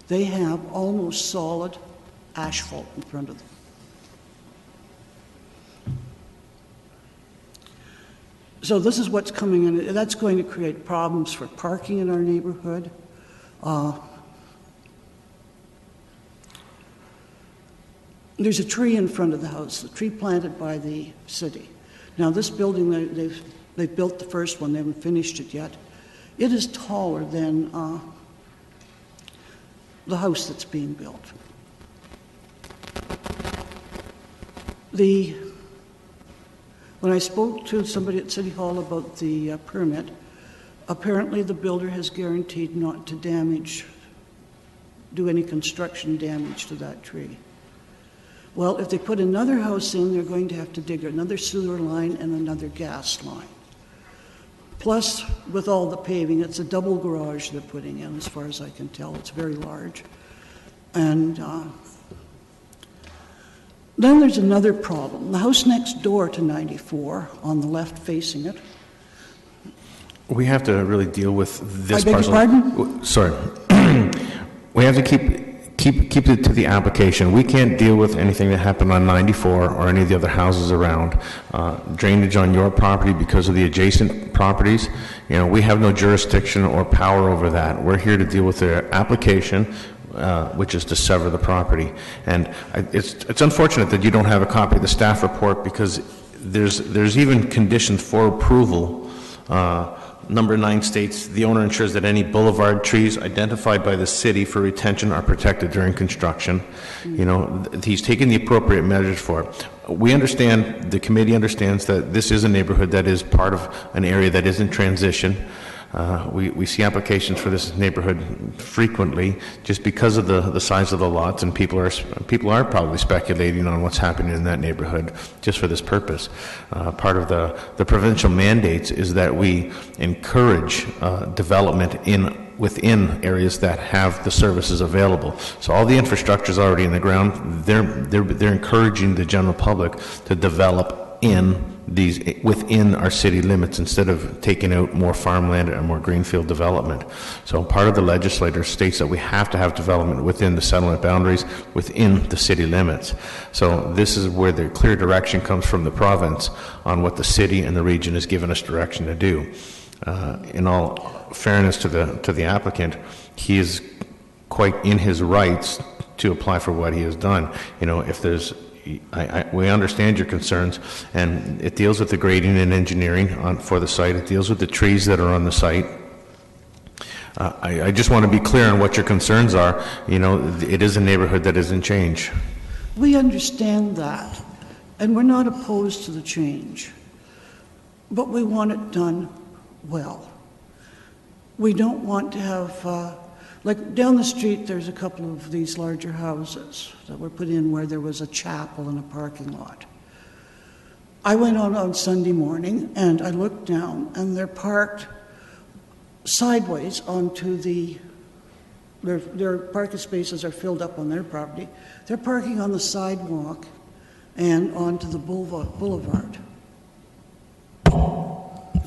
They have almost solid asphalt in front of them. So this is what's coming in. That's going to create problems for parking in our neighborhood. There's a tree in front of the house, a tree planted by the city. Now this building, they've built the first one, they haven't finished it yet. It is taller than the house that's being built. When I spoke to somebody at City Hall about the permit, apparently the builder has guaranteed not to do any construction damage to that tree. Well, if they put another house in, they're going to have to dig another sewer line and another gas line. Plus, with all the paving, it's a double garage they're putting in, as far as I can tell. It's very large. And then there's another problem. The house next door to 94, on the left facing it. We have to really deal with this parcel. I beg your pardon? Sorry. We have to keep it to the application. We can't deal with anything that happened on 94 or any of the other houses around. Drainage on your property because of the adjacent properties. You know, we have no jurisdiction or power over that. We're here to deal with the application, which is to sever the property. And it's unfortunate that you don't have a copy of the staff report, because there's even conditions for approval. Number 9 states, the owner ensures that any boulevard trees identified by the city for retention are protected during construction. You know, he's taken the appropriate measures for it. We understand, the committee understands that this is a neighborhood that is part of an area that is in transition. We see applications for this neighborhood frequently just because of the size of the lots, and people are probably speculating on what's happening in that neighborhood just for this purpose. Part of the provincial mandates is that we encourage development within areas that have the services available. So all the infrastructure is already in the ground. They're encouraging the general public to develop within our city limits instead of taking out more farmland and more greenfield development. So part of the legislature states that we have to have development within the settlement boundaries, within the city limits. So this is where the clear direction comes from the province on what the city and the region has given us direction to do. In all fairness to the applicant, he is quite in his rights to apply for what he has done. You know, if there's we understand your concerns, and it deals with the grading and engineering for the site. It deals with the trees that are on the site. I just want to be clear on what your concerns are. You know, it is a neighborhood that is in change. We understand that, and we're not opposed to the change, but we want it done well. We don't want to have, like down the street, there's a couple of these larger houses that were put in where there was a chapel and a parking lot. I went on Sunday morning and I looked down and they're parked sideways onto their parking spaces are filled up on their property. They're parking on the sidewalk and onto the boulevard.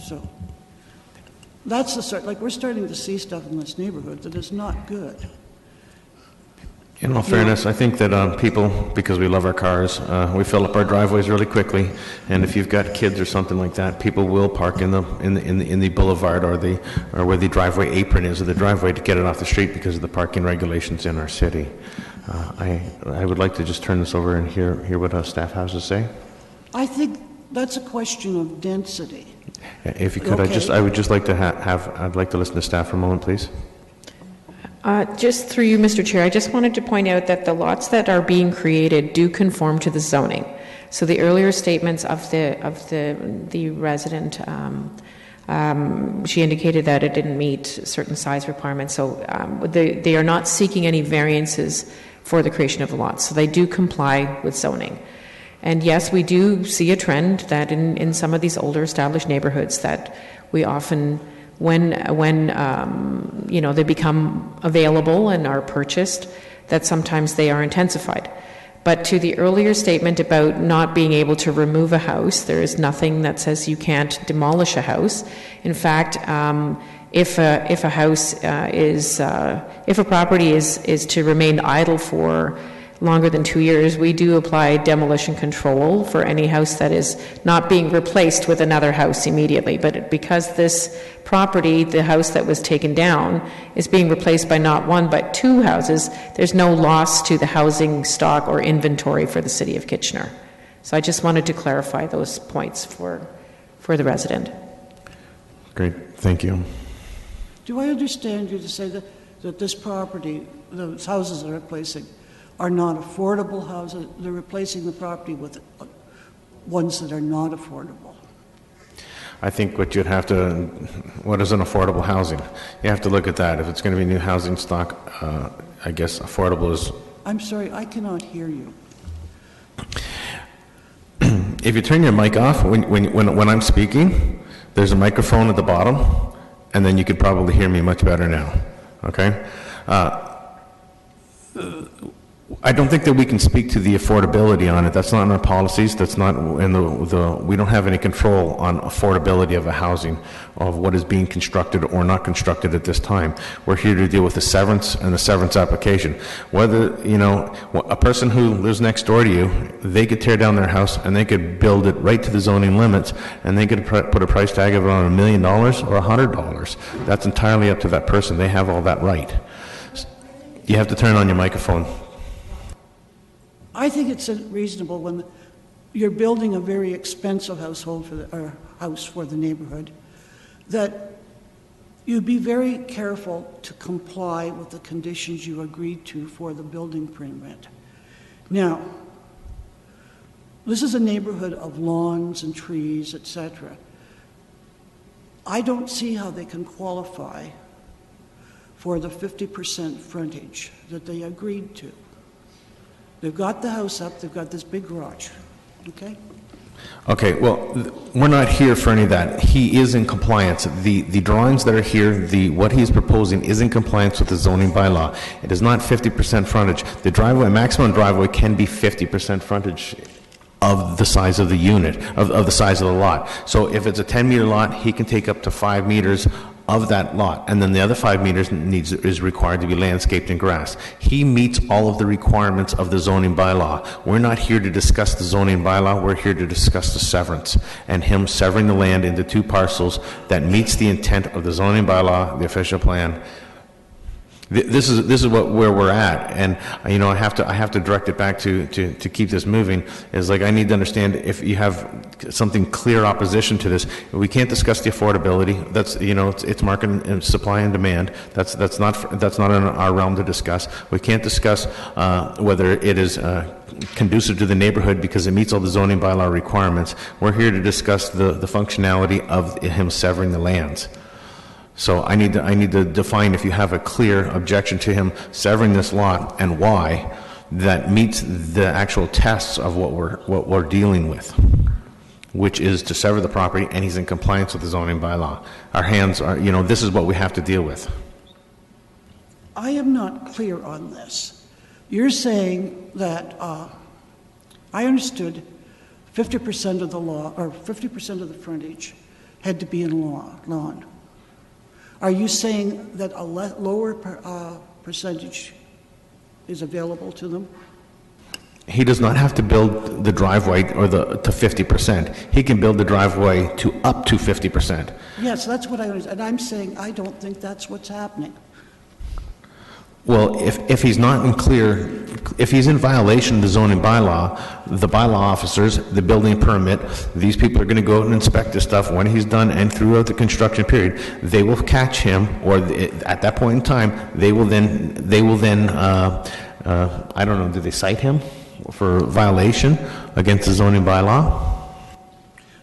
So that's the sort, like we're starting to see stuff in this neighborhood that is not good. In all fairness, I think that people, because we love our cars, we fill up our driveways really quickly, and if you've got kids or something like that, people will park in the boulevard or where the driveway apron is of the driveway to get it off the street because of the parking regulations in our city. I would like to just turn this over and hear what our staff has to say. I think that's a question of density. If you could, Okay. I would just like to I'd like to listen to staff for a moment, please. Just through you, Mr. Chair, I just wanted to point out that the lots that are being created do conform to the zoning. So the earlier statements of the resident, she indicated that it didn't meet certain size requirements. So they are not seeking any variances for the creation of the lots. So they do comply with zoning. And yes, we do see a trend that in some of these older established neighborhoods that we often, when they become available and are purchased, that sometimes they are intensified. But to the earlier statement about not being able to remove a house, there is nothing that says you can't demolish a house. In fact, if a house if a property is to remain idle for longer than 2 years, we do apply demolition control for any house that is not being replaced with another house immediately. But because this property, the house that was taken down, is being replaced by not one but two houses, there's no loss to the housing stock or inventory for the City of Kitchener. So I just wanted to clarify those points for the resident. Great, thank you. Do I understand you to say that this property, those houses they're replacing, are not affordable houses? They're replacing the property with ones that are not affordable. I think what is an affordable housing? You have to look at that. If it's going to be new housing stock, I guess affordable is... I'm sorry, I cannot hear you. If you turn your mic off, when I'm speaking, there's a microphone at the bottom, and then you could probably hear me much better now, okay? I don't think that we can speak to the affordability on it. That's not in our policies. That's not in we don't have any control on affordability of a housing, of what is being constructed or not constructed at this time. We're here to deal with the severance and the severance application. Whether, a person who lives next door to you, they could tear down their house and they could build it right to the zoning limits, and they could put a price tag of around $1 million or $100. That's entirely up to that person. They have all that right. You have to turn on your microphone. I think it's reasonable when you're building a very expensive house for the neighborhood, that you be very careful to comply with the conditions you agreed to for the building permit. Now, this is a neighborhood of lawns and trees, etc. I don't see how they can qualify for the 50% frontage that they agreed to. They've got the house up, they've got this big garage, okay? Okay, well, we're not here for any of that. He is in compliance. The drawings that are here, what he's proposing is in compliance with the zoning bylaw. It is not 50% frontage. The maximum driveway can be 50% frontage of the size of the unit, of the size of the lot. So if it's a 10-meter lot, he can take up to 5 meters of that lot, and then the other 5 meters is required to be landscaped and grass. He meets all of the requirements of the zoning bylaw. We're not here to discuss the zoning bylaw, we're here to discuss the severance, and him severing the land into 2 parcels that meets the intent of the zoning bylaw, the official plan. This is where we're at, and you know, I have to direct it back to keep this moving. Is like, I need to understand if you have something clear opposition to this. We can't discuss the affordability. That's, you know, it's market and supply and demand. That's not in our realm to discuss. We can't discuss whether it is conducive to the neighborhood because it meets all the zoning bylaw requirements. We're here to discuss the functionality of him severing the lands. So I need to define if you have a clear objection to him severing this lot and why that meets the actual tests of what we're dealing with, which is to sever the property and he's in compliance with the zoning bylaw. Our hands are, you know, this is what we have to deal with. I am not clear on this. You're saying that I understood 50% of the law, or 50% of the frontage had to be in lawn. Are you saying that a lower percentage is available to them? He does not have to build the driveway to 50%. He can build the driveway to up to 50%. Yes, that's what I understand. And I'm saying I don't think that's what's happening. Well, if he's not in clear, if he's in violation of the zoning bylaw, the bylaw officers, the building permit, these people are going to go out and inspect this stuff when he's done and throughout the construction period. They will catch him, or at that point in time, they will then I don't know, do they cite him for violation against the zoning bylaw?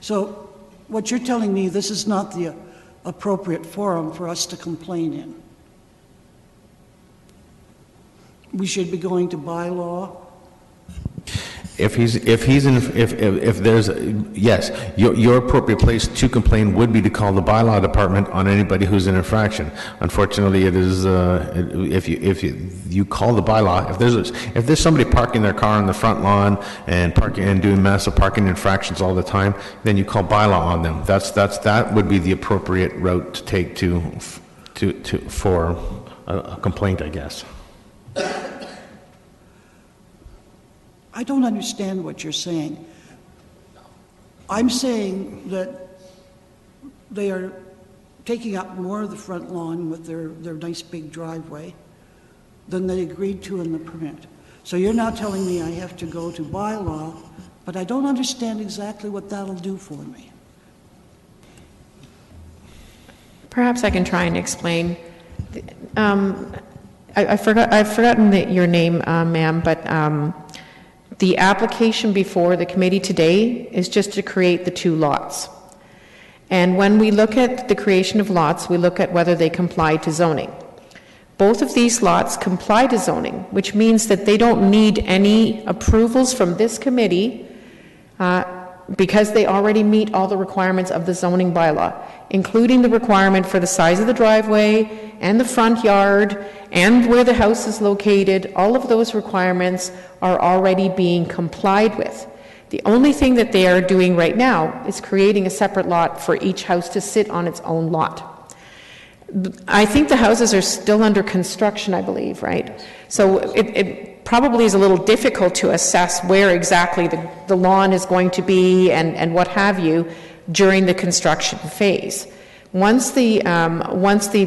So what you're telling me, this is not the appropriate forum for us to complain in. We should be going to bylaw. If there's, yes, your appropriate place to complain would be to call the bylaw department on anybody who's in infraction. Unfortunately, it is, if you call the bylaw, if there's somebody parking their car on the front lawn and doing massive parking infractions all the time, then you call bylaw on them. That would be the appropriate route to take for a complaint, I guess. I don't understand what you're saying. I'm saying that they are taking up more of the front lawn with their nice big driveway than they agreed to in the permit. So you're now telling me I have to go to bylaw, but I don't understand exactly what that'll do for me. Perhaps I can try and explain. I've forgotten your name, ma'am, but the application before the committee today is just to create the 2 lots. And when we look at the creation of lots, we look at whether they comply to zoning. Both of these lots comply to zoning, which means that they don't need any approvals from this committee because they already meet all the requirements of the zoning bylaw, including the requirement for the size of the driveway and the front yard and where the house is located. All of those requirements are already being complied with. The only thing that they are doing right now is creating a separate lot for each house to sit on its own lot. I think the houses are still under construction, I believe, right? So it probably is a little difficult to assess where exactly the lawn is going to be and what have you during the construction phase. Once the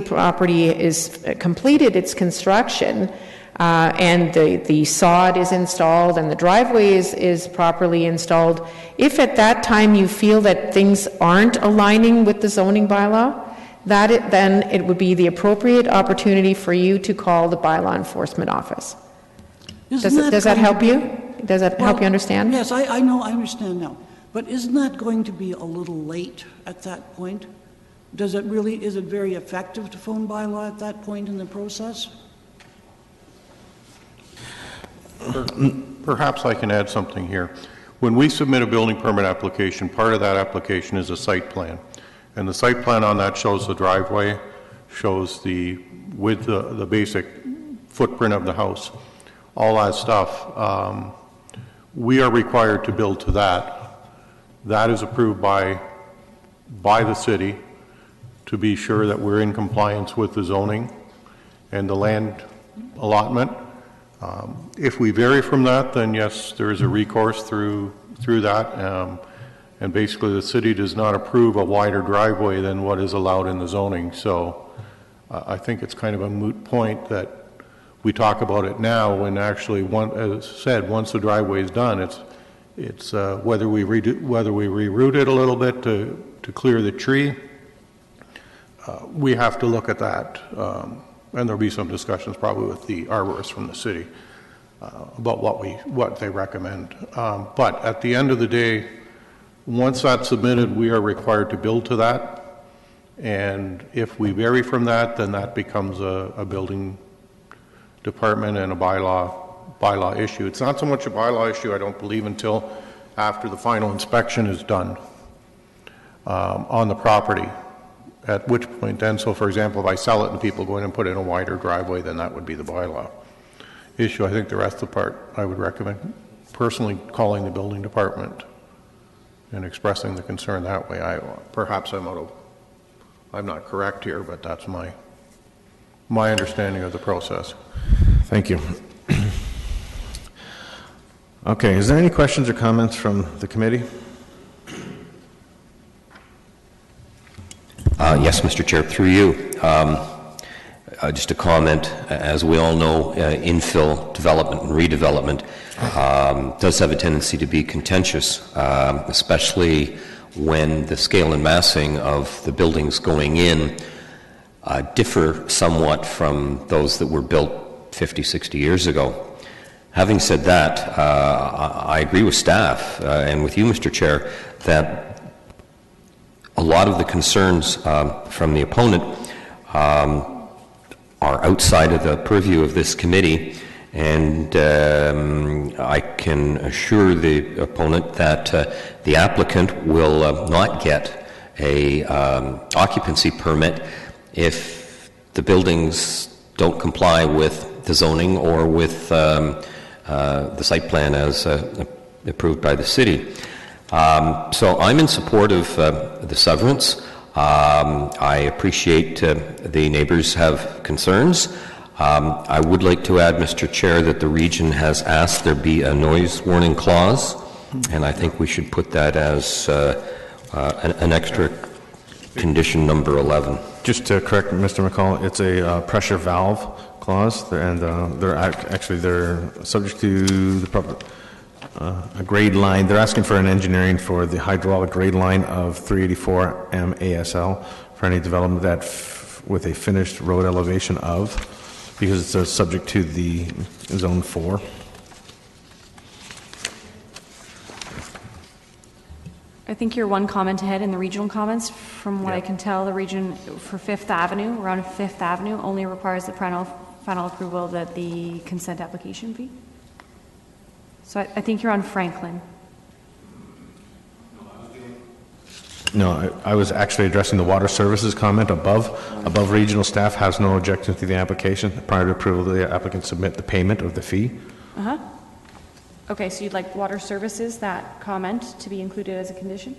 property is completed its construction and the sod is installed and the driveway is properly installed, if at that time you feel that things aren't aligning with the zoning bylaw, then it would be the appropriate opportunity for you to call the bylaw enforcement office. Does that help you? Does that help you understand? Yes, I know, I understand now. But isn't that going to be a little late at that point? Is it very effective to phone bylaw at that point in the process? Perhaps I can add something here. When we submit a building permit application, part of that application is a site plan. And the site plan on that shows the driveway, shows the basic footprint of the house, all that stuff. We are required to build to that. That is approved by the city to be sure that we're in compliance with the zoning and the land allotment. If we vary from that, then yes, there is a recourse through that. And basically the city does not approve a wider driveway than what is allowed in the zoning. So I think it's kind of a moot point that we talk about it now when actually, as said, once the driveway is done, it's whether we reroute it a little bit to clear the tree. We have to look at that, and there'll be some discussions probably with the arborists from the city about what they recommend. But at the end of the day, once that's submitted, we are required to build to that, and if we vary from that, then that becomes a building department and a bylaw issue. It's not so much a bylaw issue, I don't believe, until after the final inspection is done on the property, at which point then, so for example, if I sell it and people go in and put in a wider driveway, then that would be the bylaw issue. I think the rest of the part, I would recommend personally calling the building department and expressing the concern that way. Perhaps I'm not correct here, but that's my understanding of the process. Thank you. Okay, is there any questions or comments from the committee? Yes, Mr. Chair, through you. Just a comment, as we all know, infill development and redevelopment does have a tendency to be contentious, especially when the scale and massing of the buildings going in differ somewhat from those that were built 50, 60 years ago. Having said that, I agree with staff and with you, Mr. Chair, that a lot of the concerns from the opponent are outside of the purview of this committee, and I can assure the opponent that the applicant will not get a occupancy permit if the buildings don't comply with the zoning or with the site plan as approved by the city. So I'm in support of the severance. I appreciate the neighbors have concerns. I would like to add, Mr. Chair, that the region has asked there be a noise warning clause, and I think we should put that as an extra condition number 11. Just to correct Mr. McCall, it's a pressure valve clause, and they're subject to the a grade line. They're asking for an engineering for the hydraulic grade line of 384 MASL for any development that with a finished road elevation of, because it's subject to the zone 4. I think you're one comment ahead in the regional comments. From what I can tell, the region for Fifth Avenue, around Fifth Avenue, only requires the final approval that the consent application fee. So I think you're on Franklin. No, I was actually addressing the water services comment above. Above, regional staff has no objection to the application. Prior to approval, the applicant submit the payment of the fee. Uh-huh. Okay, so you'd like water services, that comment, to be included as a condition?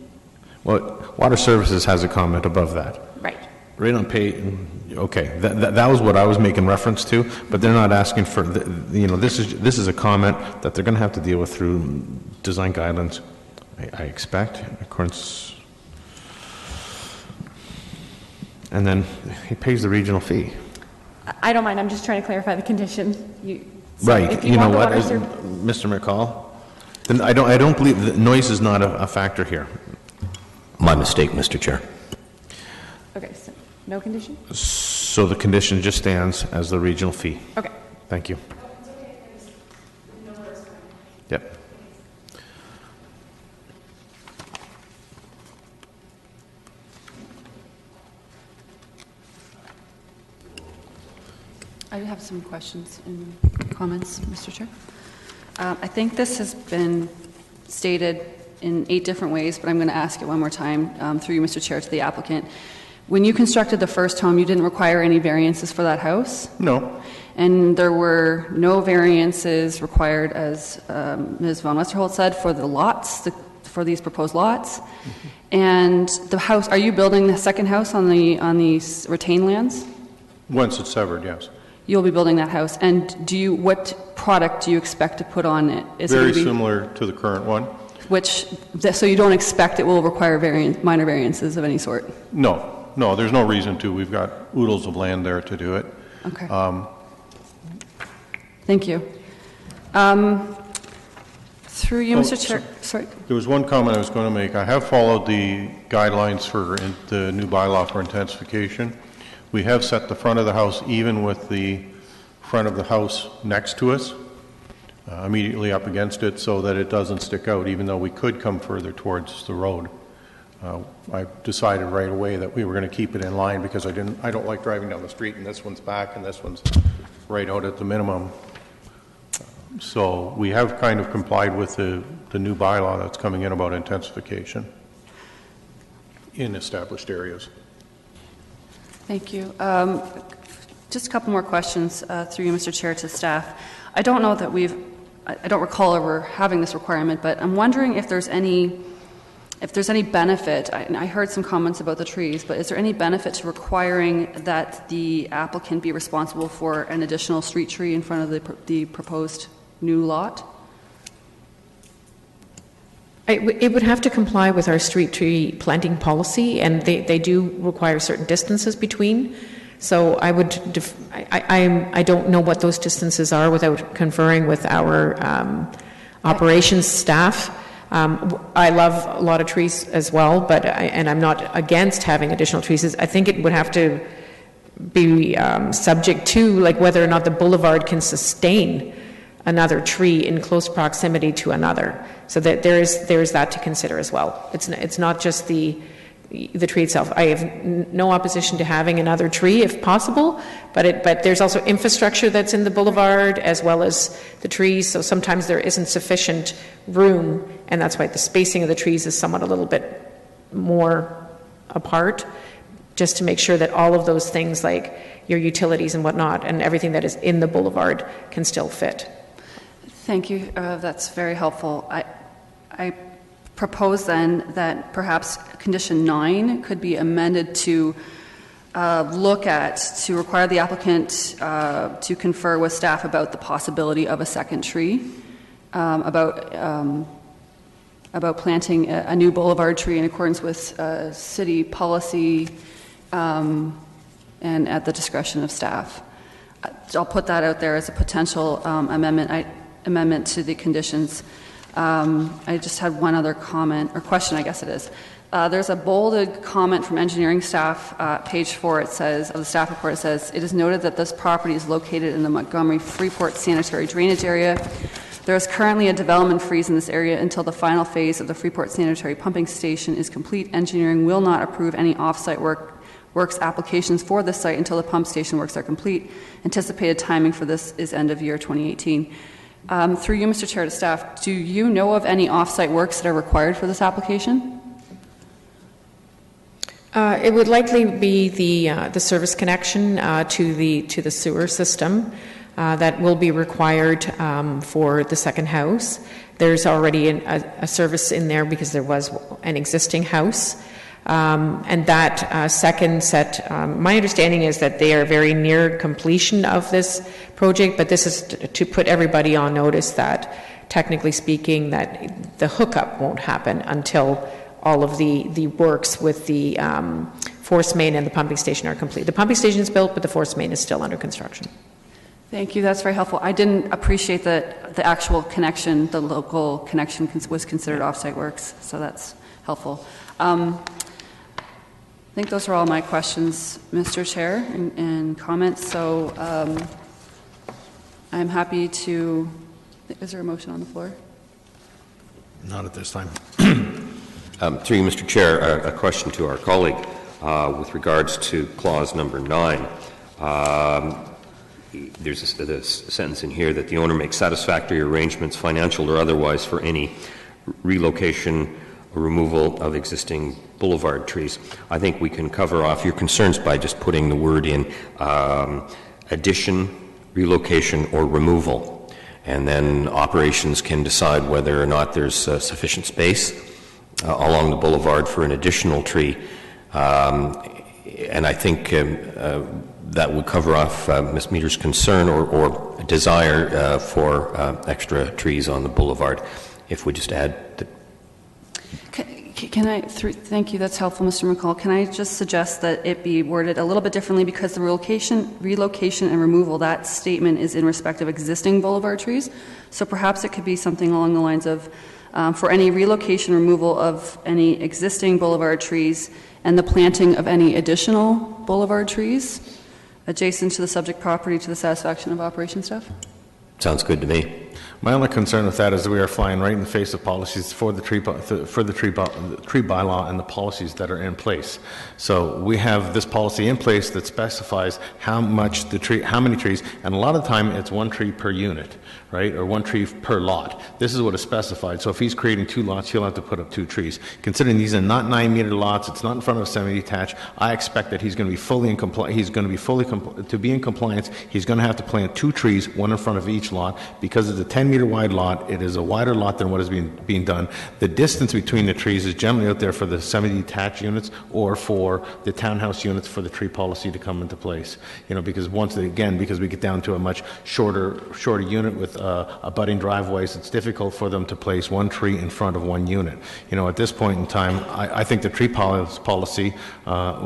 Well, water services has a comment above that. Right. Right on pay. Okay, that was what I was making reference to, but they're not asking for. This is a comment that they're going to have to deal with through design guidelines. I expect, in accordance. And then he pays the regional fee. I don't mind. I'm just trying to clarify the condition. Right. You know what, Mr. McCall? Then I don't believe that noise is not a factor here. My mistake, Mr. Chair. Okay, so no condition? So the condition just stands as the regional fee. Okay. Thank you. Yep. I have some questions and comments, Mr. Chair. I think this has been stated in 8 different ways, but I'm going to ask it one more time through you, Mr. Chair, to the applicant. When you constructed the first home, you didn't require any variances for that house? No. And there were no variances required, as Ms. Von Westerholt said, for the lots, for these proposed lots. Mm-hmm. And the house, are you building the second house on these retained lands? Once it's severed, yes. You'll be building that house. And what product do you expect to put on it? Very similar to the current one. So you don't expect it will require minor variances of any sort? No. no, there's no reason to. We've got oodles of land there to do it. Okay. Thank you. Through you, Mr. Chair, sorry. There was one comment I was going to make. I have followed the guidelines for the new bylaw for intensification. We have set the front of the house even with the front of the house next to us, immediately up against it, so that it doesn't stick out, even though we could come further towards the road. I decided right away that we were going to keep it in line because I don't like driving down the street and this one's back and this one's right out at the minimum. So we have kind of complied with the new bylaw that's coming in about intensification in established areas. Thank you. Just a couple more questions through you, Mr. Chair, to staff. I don't know that I don't recall ever having this requirement, but I'm wondering if there's any benefit. I heard some comments about the trees, but is there any benefit to requiring that the applicant be responsible for an additional street tree in front of the proposed new lot? It would have to comply with our street tree planting policy, and they do require certain distances between. So I don't know what those distances are without conferring with our operations staff. I love a lot of trees as well, and I'm not against having additional trees. I think it would have to be subject to like whether or not the boulevard can sustain another tree in close proximity to another. So that there is that to consider as well. It's not just the tree itself. I have no opposition to having another tree if possible, but there's also infrastructure that's in the boulevard as well as the trees, so sometimes there isn't sufficient room, and that's why the spacing of the trees is somewhat a little bit more apart, just to make sure that all of those things like your utilities and whatnot and everything that is in the boulevard can still fit. Thank you. That's very helpful. I propose then that perhaps condition 9 could be amended to require the applicant to confer with staff about the possibility of a second tree, about planting a new boulevard tree in accordance with city policy and at the discretion of staff. I'll put that out there as a potential amendment to the conditions. I just had one other comment, or question, I guess it is. There's a bolded comment from engineering staff, page 4, it says, of the staff report, it says, "It is noted that this property is located in the Montgomery-Freeport sanitary drainage area. There is currently a development freeze in this area until the final phase of the Freeport sanitary pumping station is complete. Engineering will not approve any off-site works applications for this site until the pump station works are complete. Anticipated timing for this is end of year 2018. Through you, Mr. Chair, to staff, do you know of any off-site works that are required for this application? It would likely be the service connection to the sewer system that will be required for the second house. There's already a service in there because there was an existing house. And that second set, my understanding is that they are very near completion of this project, but this is to put everybody on notice that, technically speaking, that the hookup won't happen until all of the works with the force main and the pumping station are complete. The pumping station is built, but the force main is still under construction. Thank you. That's very helpful. I didn't appreciate that the actual connection, the local connection, was considered off-site works, so that's helpful. I think those are all my questions, Mr. Chair, and comments. So I'm happy to. Is there a motion on the floor? Not at this time. Through you, Mr. Chair, a question to our colleague with regards to clause number 9. There's a sentence in here that the owner makes satisfactory arrangements, financial or otherwise, for any relocation or removal of existing boulevard trees. I think we can cover off your concerns by just putting the word in addition, relocation, or removal. And then operations can decide whether or not there's sufficient space along the boulevard for an additional tree. And I think that would cover off Ms. Meter's concern or desire for extra trees on the boulevard if we just add the. Thank you, that's helpful, Mr. McCall. Can I just suggest that it be worded a little bit differently, because the relocation and removal, that statement is in respect of existing boulevard trees. So perhaps it could be something along the lines of, for any relocation removal of any existing boulevard trees and the planting of any additional boulevard trees adjacent to the subject property to the satisfaction of operation staff? Sounds good to me. My only concern with that is that we are flying right in the face of policies for the tree bylaw and the policies that are in place. So we have this policy in place that specifies how many trees, and a lot of the time it's 1 tree per unit, right, or 1 tree per lot. This is what is specified. So if he's creating 2 lots, he'll have to put up 2 trees. Considering these are not 9-meter lots, it's not in front of a semi-detached, I expect that he's going to be fully in compliance. He's going to be to be in compliance. He's going to have to plant 2 trees, 1 in front of each lot, because it's a 10-meter wide lot. It is a wider lot than what is being done. The distance between the trees is generally out there for the semi-detached units or for the townhouse units for the tree policy to come into place. Because because we get down to a much shorter unit with abutting driveways, it's difficult for them to place 1 tree in front of 1 unit. At this point in time, I think the tree policy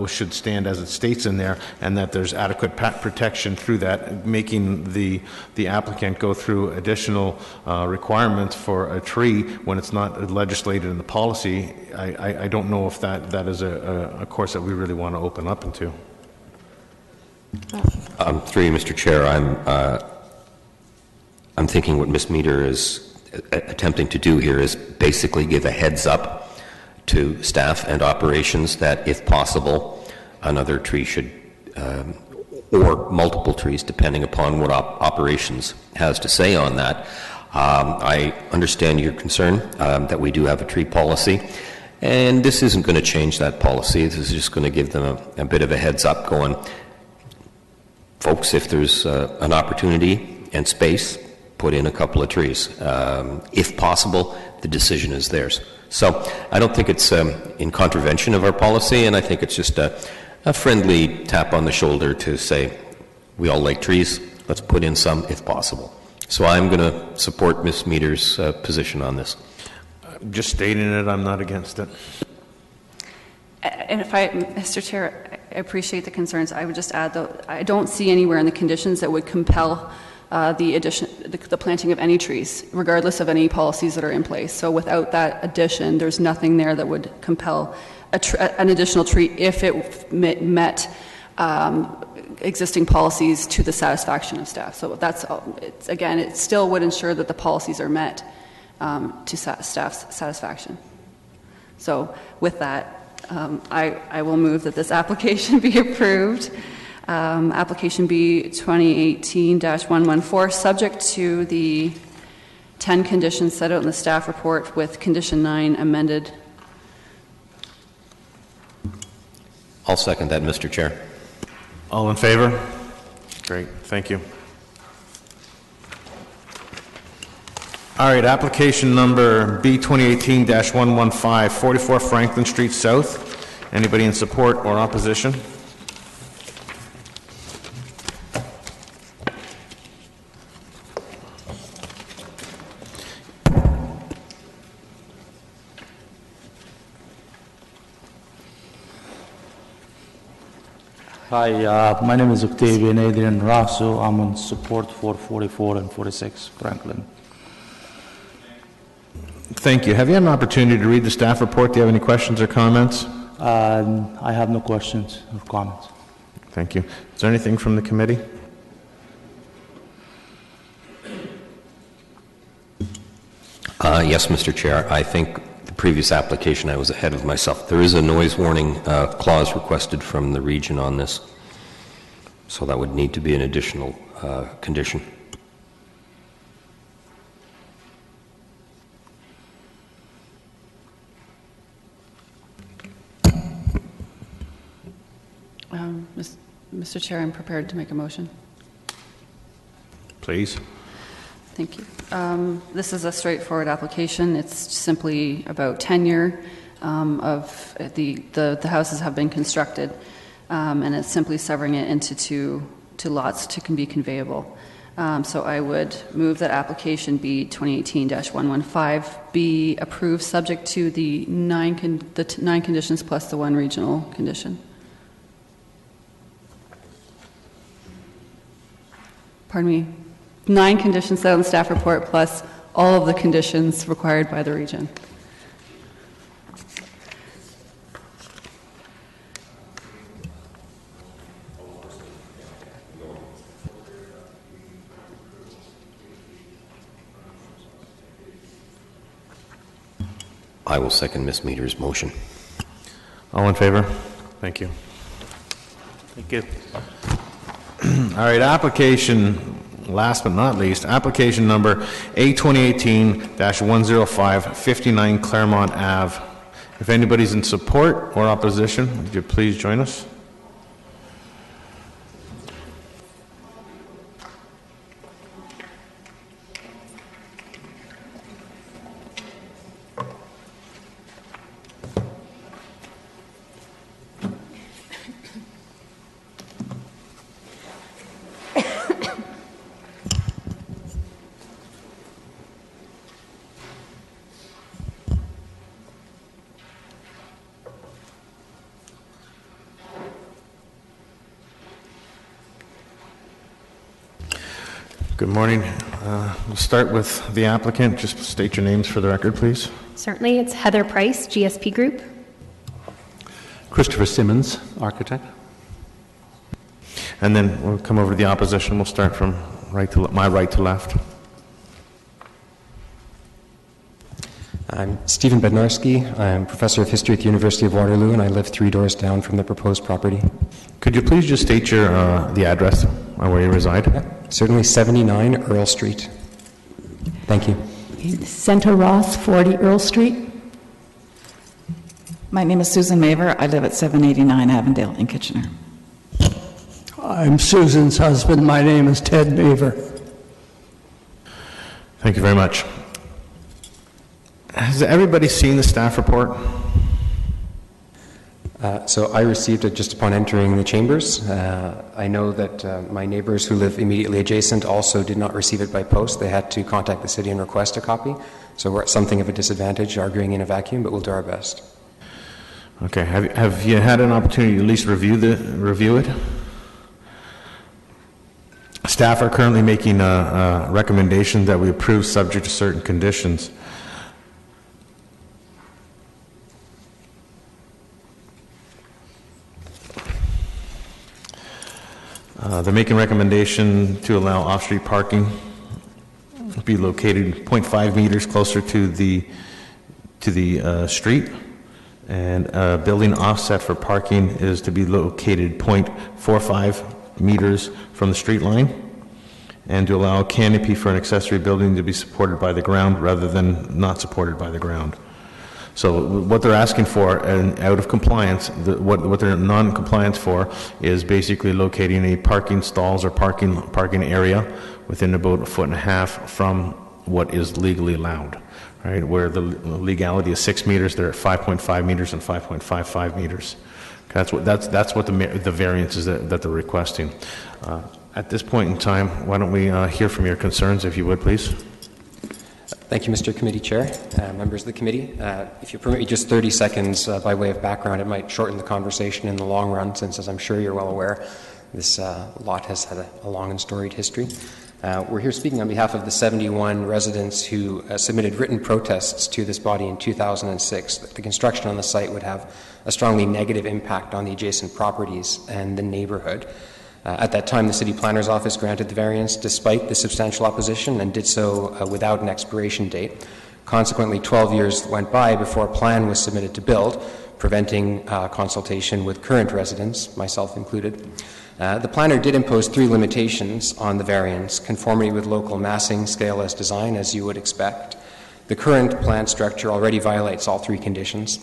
should stand as it states in there, and that there's adequate protection through that, making the applicant go through additional requirements for a tree when it's not legislated in the policy. I don't know if that is a course that we really want to open up into. Through you, Mr. Chair, I'm thinking what Ms. Meter is attempting to do here is basically give a heads up to staff and operations that, if possible, another tree should, or multiple trees, depending upon what operations has to say on that. I understand your concern that we do have a tree policy, and this isn't going to change that policy. This is just going to give them a bit of a heads up going, folks, if there's an opportunity and space, put in a couple of trees. If possible, the decision is theirs. So I don't think it's in contravention of our policy, and I think it's just a friendly tap on the shoulder to say, we all like trees, let's put in some if possible. So I'm going to support Ms. Meter's position on this. Just stating it, I'm not against it. And Mr. Chair, I appreciate the concerns. I would just add, though, I don't see anywhere in the conditions that would compel the planting of any trees, regardless of any policies that are in place. So without that addition, there's nothing there that would compel an additional tree if it met existing policies to the satisfaction of staff. So again, it still would ensure that the policies are met to staff's satisfaction. So with that, I will move that this application be approved. Application B 2018-114, subject to the 10 conditions set out in the staff report with condition 9 amended. I'll second that, Mr. Chair. All in favor? Great, thank you. All right, application number B 2018-115, 44 Franklin Street South. Anybody in support or opposition? Hi, my name is Octavian Adrian Rasso. I'm in support for 44 and 46 Franklin. Thank you. Have you had an opportunity to read the staff report? Do you have any questions or comments? I have no questions or comments. Thank you. Is there anything from the committee? Yes, Mr. Chair. I think the previous application, I was ahead of myself. There is a noise warning clause requested from the region on this, so that would need to be an additional condition. Mr. Chair, I'm prepared to make a motion. Please. Thank you. This is a straightforward application. It's simply about tenure of the houses have been constructed, and it's simply severing it into two lots to can be conveyable. So I would move that application B 2018-115 be approved, subject to the nine conditions plus the one regional condition. Pardon me, 9 conditions set on the staff report plus all of the conditions required by the region. I will second Ms. Meter's motion. All in favor? Thank you. Thank you. All right, application, last but not least, application number A2018-105, 59 Claremont Ave. If anybody's in support or opposition, would you please join us? Good morning. We'll start with the applicant. Just state your names for the record, please. Certainly, it's Heather Price, GSP Group. Christopher Simmons, architect. And then we'll come over to the opposition. We'll start from my right to left. I'm Stephen Bednarski. I'm professor of history at the University of Waterloo, and I live 3 doors down from the proposed property. Could you please just state your the address where you reside? Yeah, certainly 79 Earl Street. Thank you. Center Ross, 40 Earl Street. My name is Susan Maver. I live at 789 Avondale in Kitchener. I'm Susan's husband. My name is Ted Maver. Thank you very much. Has everybody seen the staff report? So I received it just upon entering the chambers. I know that my neighbors who live immediately adjacent also did not receive it by post. They had to contact the city and request a copy. So we're at something of a disadvantage arguing in a vacuum, but we'll do our best. Okay. Have you had an opportunity to at least review it? Staff are currently making a recommendation that we approve subject to certain conditions. They're making a recommendation to allow off-street parking to be located 0.5 meters closer to the street, and building offset for parking is to be located 0.45 meters from the street line, and to allow a canopy for an accessory building to be supported by the ground rather than not supported by the ground. So what they're asking for, and out of compliance, what they're non-compliance for is basically locating a parking stalls or parking area within about 1.5 feet from what is legally allowed, right? Where the legality is 6 meters, they're at 5.5 meters and 5.55 meters. That's what the variance is that they're requesting. At this point in time, why don't we hear from your concerns, if you would, please? Thank you, Mr. Committee Chair, members of the committee. If you permit me just 30 seconds by way of background, it might shorten the conversation in the long run, since, as I'm sure you're well aware, this lot has had a long and storied history. We're here speaking on behalf of the 71 residents who submitted written protests to this body in 2006 that the construction on the site would have a strongly negative impact on the adjacent properties and the neighborhood. At that time, the City Planner's Office granted the variance despite the substantial opposition and did so without an expiration date. Consequently, 12 years went by before a plan was submitted to build, preventing consultation with current residents, myself included. The planner did impose 3 limitations on the variance: conformity with local massing, scale as design, as you would expect. The current plant structure already violates all 3 conditions.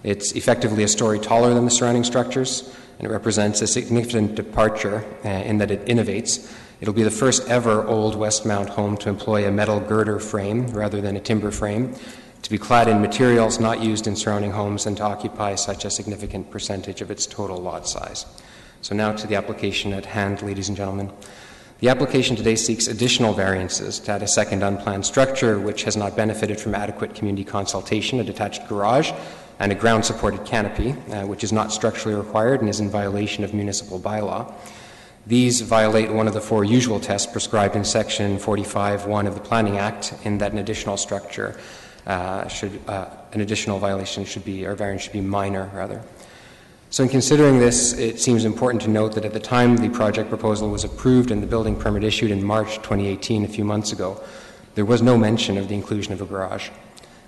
It's effectively a story taller than the surrounding structures, and it represents a significant departure in that it innovates. It'll be the first ever old Westmount home to employ a metal girder frame rather than a timber frame, to be clad in materials not used in surrounding homes, and to occupy such a significant percentage of its total lot size. So now to the application at hand, ladies and gentlemen. The application today seeks additional variances to add a second unplanned structure which has not benefited from adequate community consultation, a detached garage, and a ground-supported canopy, which is not structurally required and is in violation of municipal bylaw. These violate one of the 4 usual tests prescribed in Section 45(1) of the Planning Act, in that an additional structure an additional violation should be, or variance should be minor, rather. So in considering this, it seems important to note that at the time the project proposal was approved and the building permit issued in March 2018, a few months ago, there was no mention of the inclusion of a garage.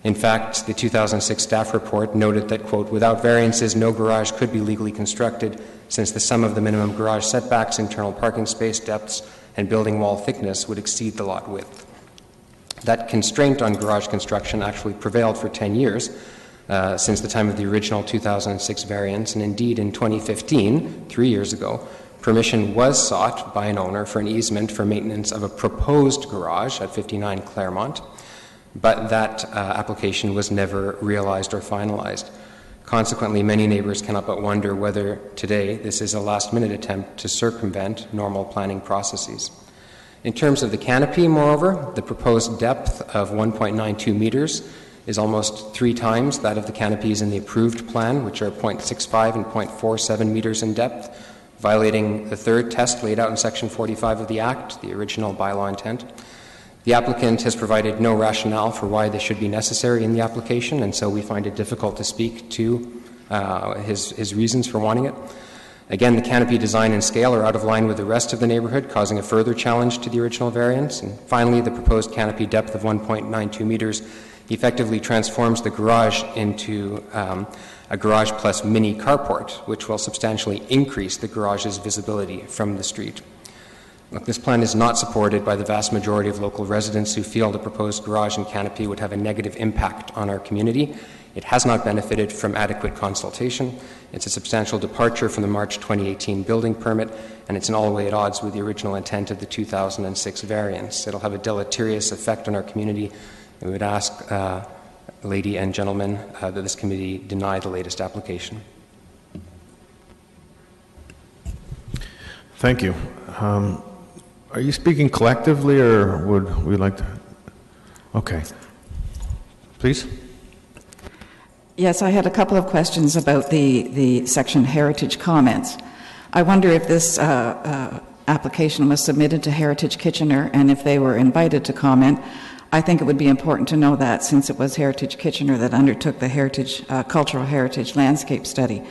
In fact, the 2006 staff report noted that, quote, without variances, no garage could be legally constructed since the sum of the minimum garage setbacks, internal parking space depths, and building wall thickness would exceed the lot width. That constraint on garage construction actually prevailed for 10 years, since the time of the original 2006 variance, and indeed in 2015, 3 years ago, permission was sought by an owner for an easement for maintenance of a proposed garage at 59 Claremont, but that application was never realized or finalized. Consequently, many neighbors cannot but wonder whether today this is a last-minute attempt to circumvent normal planning processes. In terms of the canopy, moreover, the proposed depth of 1.92 meters is almost 3 times that of the canopies in the approved plan, which are 0.65 and 0.47 meters in depth, violating the 3rd test laid out in Section 45 of the Act, the original bylaw intent. The applicant has provided no rationale for why this should be necessary in the application, and so we find it difficult to speak to his reasons for wanting it. Again, the canopy design and scale are out of line with the rest of the neighborhood, causing a further challenge to the original variance. And finally, the proposed canopy depth of 1.92 meters effectively transforms the garage into a garage plus mini carport, which will substantially increase the garage's visibility from the street. Look, this plan is not supported by the vast majority of local residents who feel the proposed garage and canopy would have a negative impact on our community. It has not benefited from adequate consultation. It's a substantial departure from the March 2018 building permit, and it's in all way at odds with the original intent of the 2006 variance. It'll have a deleterious effect on our community. We would ask, lady and gentlemen, that this committee deny the latest application. Thank you. Are you speaking collectively, or would we like to? Okay. Please. Yes, I had a couple of questions about the section heritage comments. I wonder if this application was submitted to Heritage Kitchener and if they were invited to comment. I think it would be important to know that, since it was Heritage Kitchener that undertook the cultural heritage landscape study.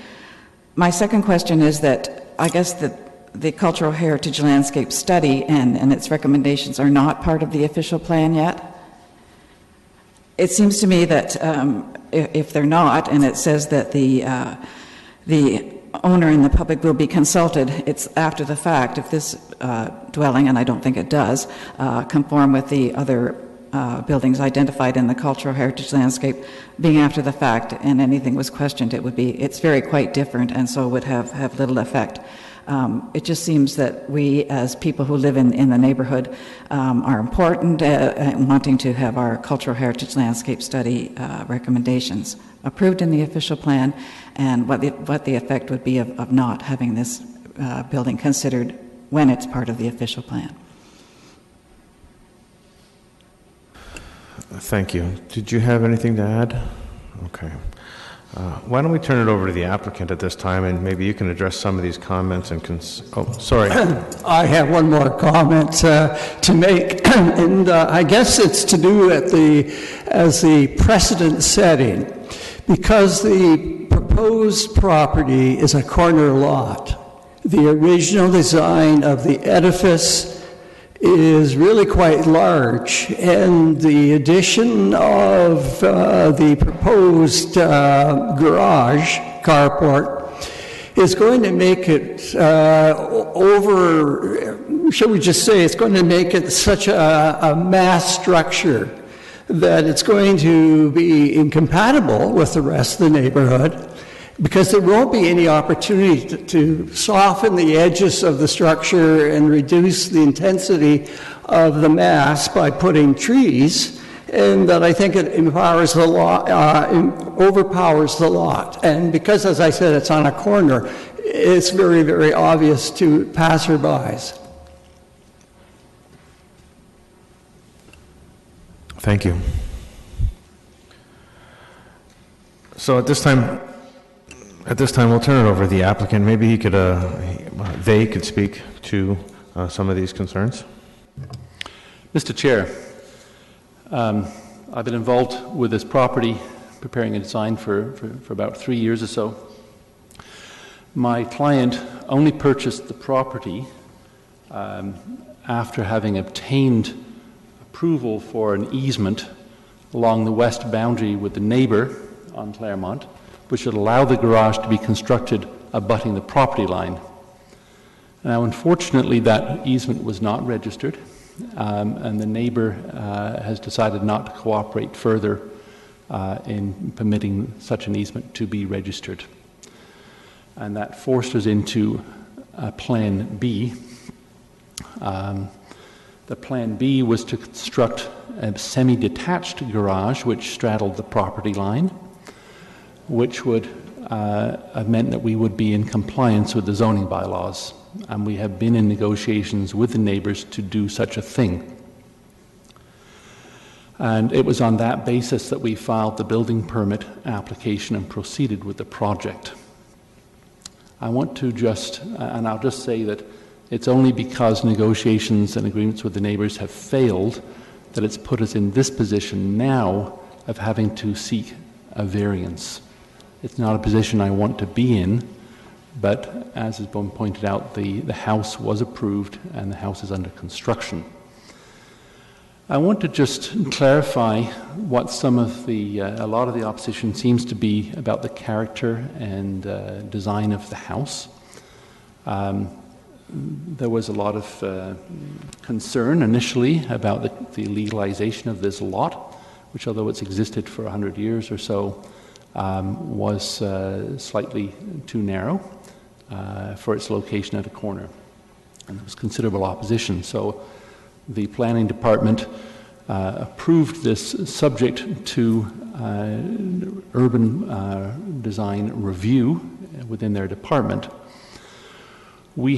My second question is that I guess that the cultural heritage landscape study and its recommendations are not part of the official plan yet. It seems to me that if they're not, and it says that the owner and the public will be consulted, it's after the fact. If this dwelling, and I don't think it does, conform with the other buildings identified in the cultural heritage landscape, being after the fact and anything was questioned, it's very quite different, and so would have little effect. It just seems that we, as people who live in the neighborhood, are important wanting to have our cultural heritage landscape study recommendations approved in the official plan, and what the effect would be of not having this building considered when it's part of the official plan. Thank you. Did you have anything to add? Okay. Why don't we turn it over to the applicant at this time, and maybe you can address some of these comments and oh, sorry. I have one more comment to make, and I guess it's to do as the precedent setting, because the proposed property is a corner lot. The original design of the edifice is really quite large, and the addition of the proposed garage carport is going to make it shall we just say, it's going to make it such a mass structure that it's going to be incompatible with the rest of the neighborhood, because there won't be any opportunity to soften the edges of the structure and reduce the intensity of the mass by putting trees, and that I think it overpowers the lot. And because, as I said, it's on a corner, it's very, very obvious to passerbys. Thank you. So at this time, we'll turn it over to the applicant. Maybe he could, they could speak to some of these concerns. Mr. Chair, I've been involved with this property, preparing a design for about 3 years or so. My client only purchased the property after having obtained approval for an easement along the west boundary with the neighbour on Claremont, which would allow the garage to be constructed abutting the property line. Now, unfortunately, that easement was not registered, and the neighbour has decided not to cooperate further in permitting such an easement to be registered. And that forced us into Plan B. The Plan B was to construct a semi-detached garage which straddled the property line, which would have meant that we would be in compliance with the zoning bylaws. And we have been in negotiations with the neighbours to do such a thing. And it was on that basis that we filed the building permit application and proceeded with the project. I want to and I'll just say that it's only because negotiations and agreements with the neighbours have failed that it's put us in this position now of having to seek a variance. It's not a position I want to be in, but as has been pointed out, the house was approved and the house is under construction. I want to just clarify what a lot of the opposition seems to be about the character and design of the house. There was a lot of concern initially about the legalization of this lot, which, although it's existed for 100 years or so, was slightly too narrow for its location at a corner. And there was considerable opposition. So the planning department approved this subject to urban design review within their department. We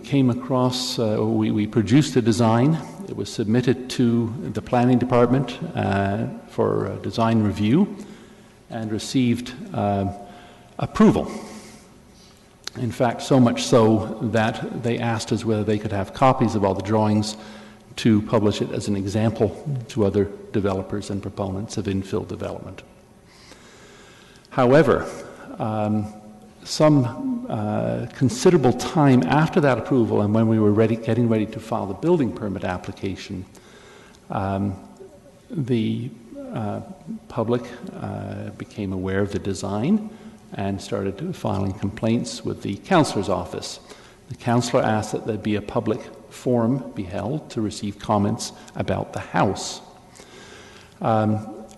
came across, we produced a design. It was submitted to the planning department for design review and received approval. In fact, so much so that they asked us whether they could have copies of all the drawings to publish it as an example to other developers and proponents of infill development. However, some considerable time after that approval and when we were getting ready to file the building permit application, the public became aware of the design and started filing complaints with the councillor's office. The councillor asked that there be a public forum be held to receive comments about the house.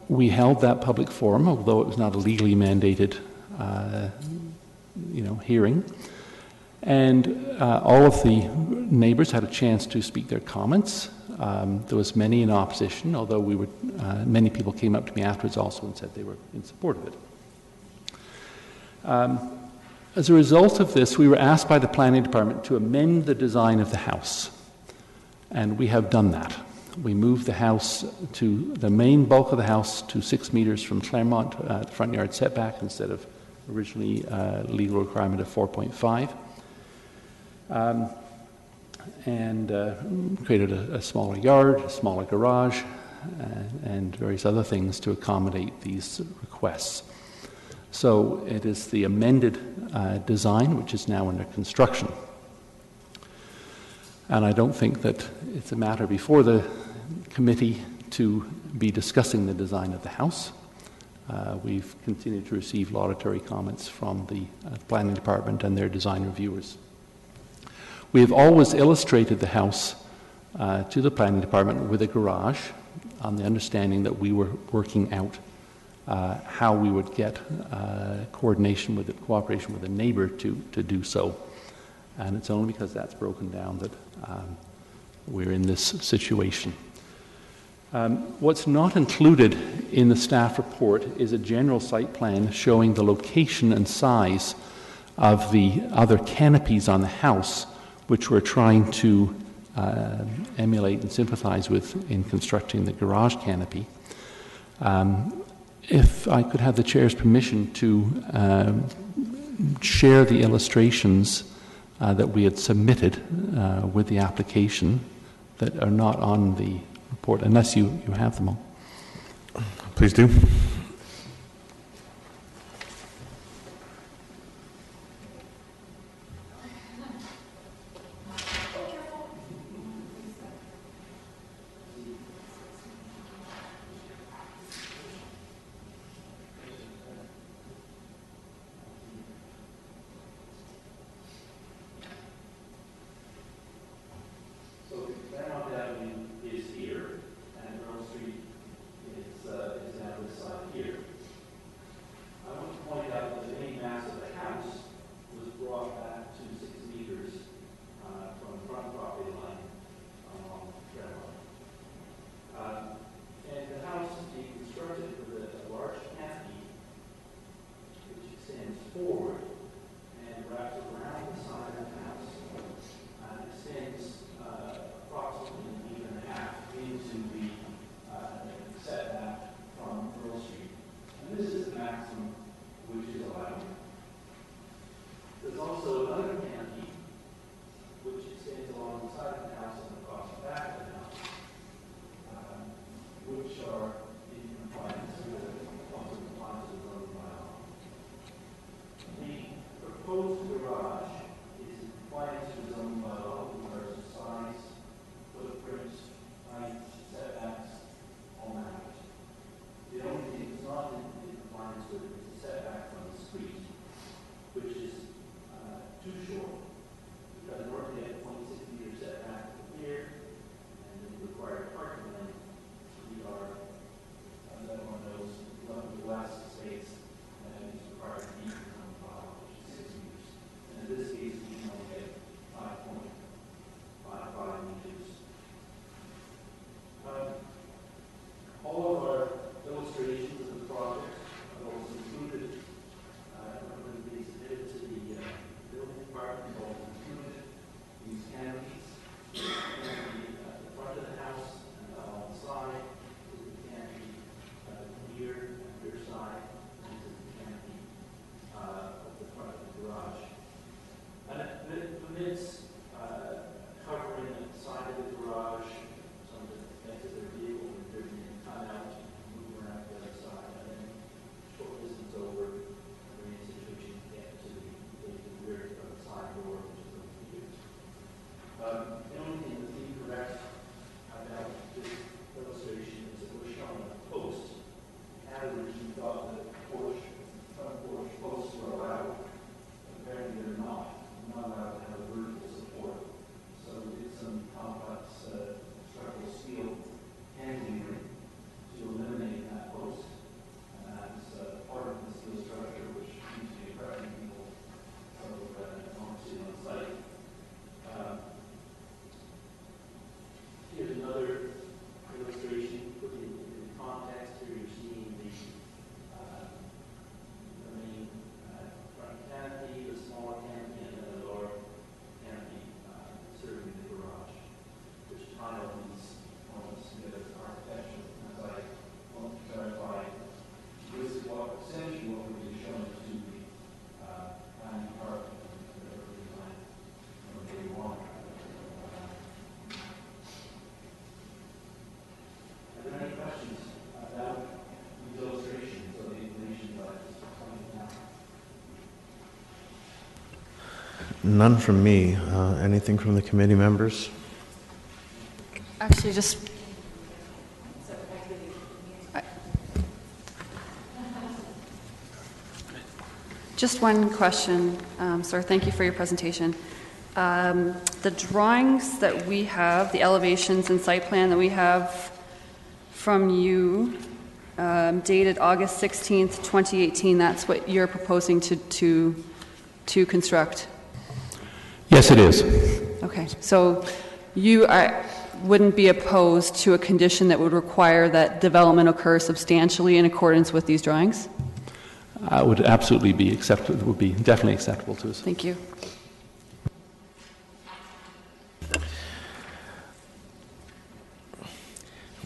We held that public forum, although it was not a legally mandated hearing. And all of the neighbours had a chance to speak their comments. There was many in opposition, although many people came up to me afterwards also and said they were in support of it. As a result of this, we were asked by the planning department to amend the design of the house. And we have done that. We moved the main bulk of the house to 6 meters from Claremont, the front yard setback, instead of originally legal requirement of 4.5. And created a smaller yard, a smaller garage, and various other things to accommodate these requests. So it is the amended design which is now under construction. And I don't think that it's a matter before the committee to be discussing the design of the house. We've continued to receive laudatory comments from the planning department and their design reviewers. We have always illustrated the house to the planning department with a garage on the understanding that we were working out how we would get cooperation with the neighbor to do so. And it's only because that's broken down that we're in this situation. What's not included in the staff report is a general site plan showing the location and size of the other canopies on the house, which we're trying to emulate and sympathize with in constructing the garage canopy. If I could have the chair's permission to share the illustrations that we had submitted with the application that are not on the report, unless you have them all. Please do. None from me. Anything from the committee members? Actually, just one question, sir. Thank you for your presentation. The drawings that we have, the elevations and site plan that we have from you, dated August 16th, 2018, that's what you're proposing to construct? Yes, it is. Okay, so you wouldn't be opposed to a condition that would require that development occur substantially in accordance with these drawings? Would absolutely be acceptable, would be definitely acceptable to us. Thank you.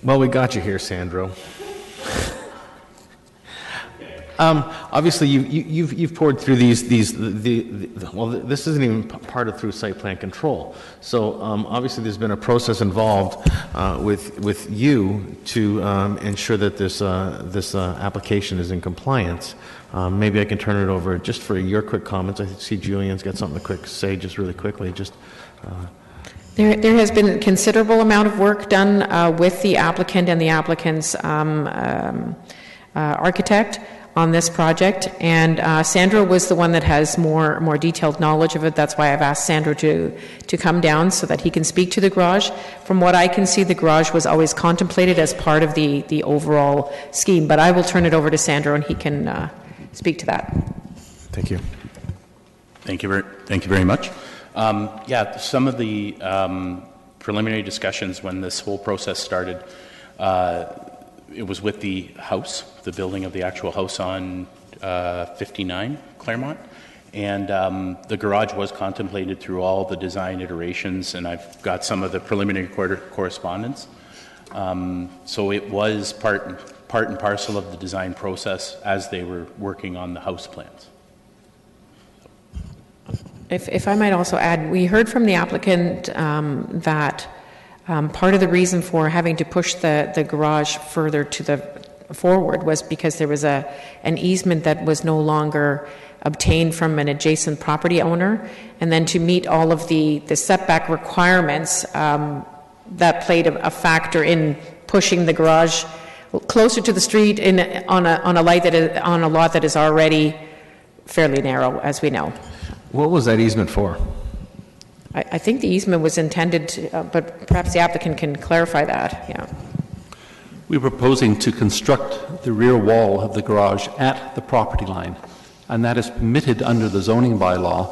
Well, we got you here, Sandro. Obviously, you've poured through well, this isn't even part of through site plan control. So obviously, there's been a process involved with you to ensure that this application is in compliance. Maybe I can turn it over just for your quick comments. I see Julian's got something to quick say, just really quickly. There has been a considerable amount of work done with the applicant and the applicant's architect on this project, and Sandro was the one that has more detailed knowledge of it. That's why I've asked Sandro to come down so that he can speak to the garage. From what I can see, the garage was always contemplated as part of the overall scheme, but I will turn it over to Sandro and he can speak to that. Thank you. Thank you very much. Yeah, some of the preliminary discussions when this whole process started, it was with the house, the building of the actual house on 59 Claremont, and the garage was contemplated through all the design iterations, and I've got some of the preliminary correspondence. So it was part and parcel of the design process as they were working on the house plans. If I might also add, we heard from the applicant that part of the reason for having to push the garage further to the forward was because there was an easement that was no longer obtained from an adjacent property owner, and then to meet all of the setback requirements, that played a factor in pushing the garage closer to the street on a lot that is already fairly narrow, as we know. What was that easement for? I think the easement was intended to, but perhaps the applicant can clarify that. Yeah. We're proposing to construct the rear wall of the garage at the property line, and that is permitted under the zoning bylaw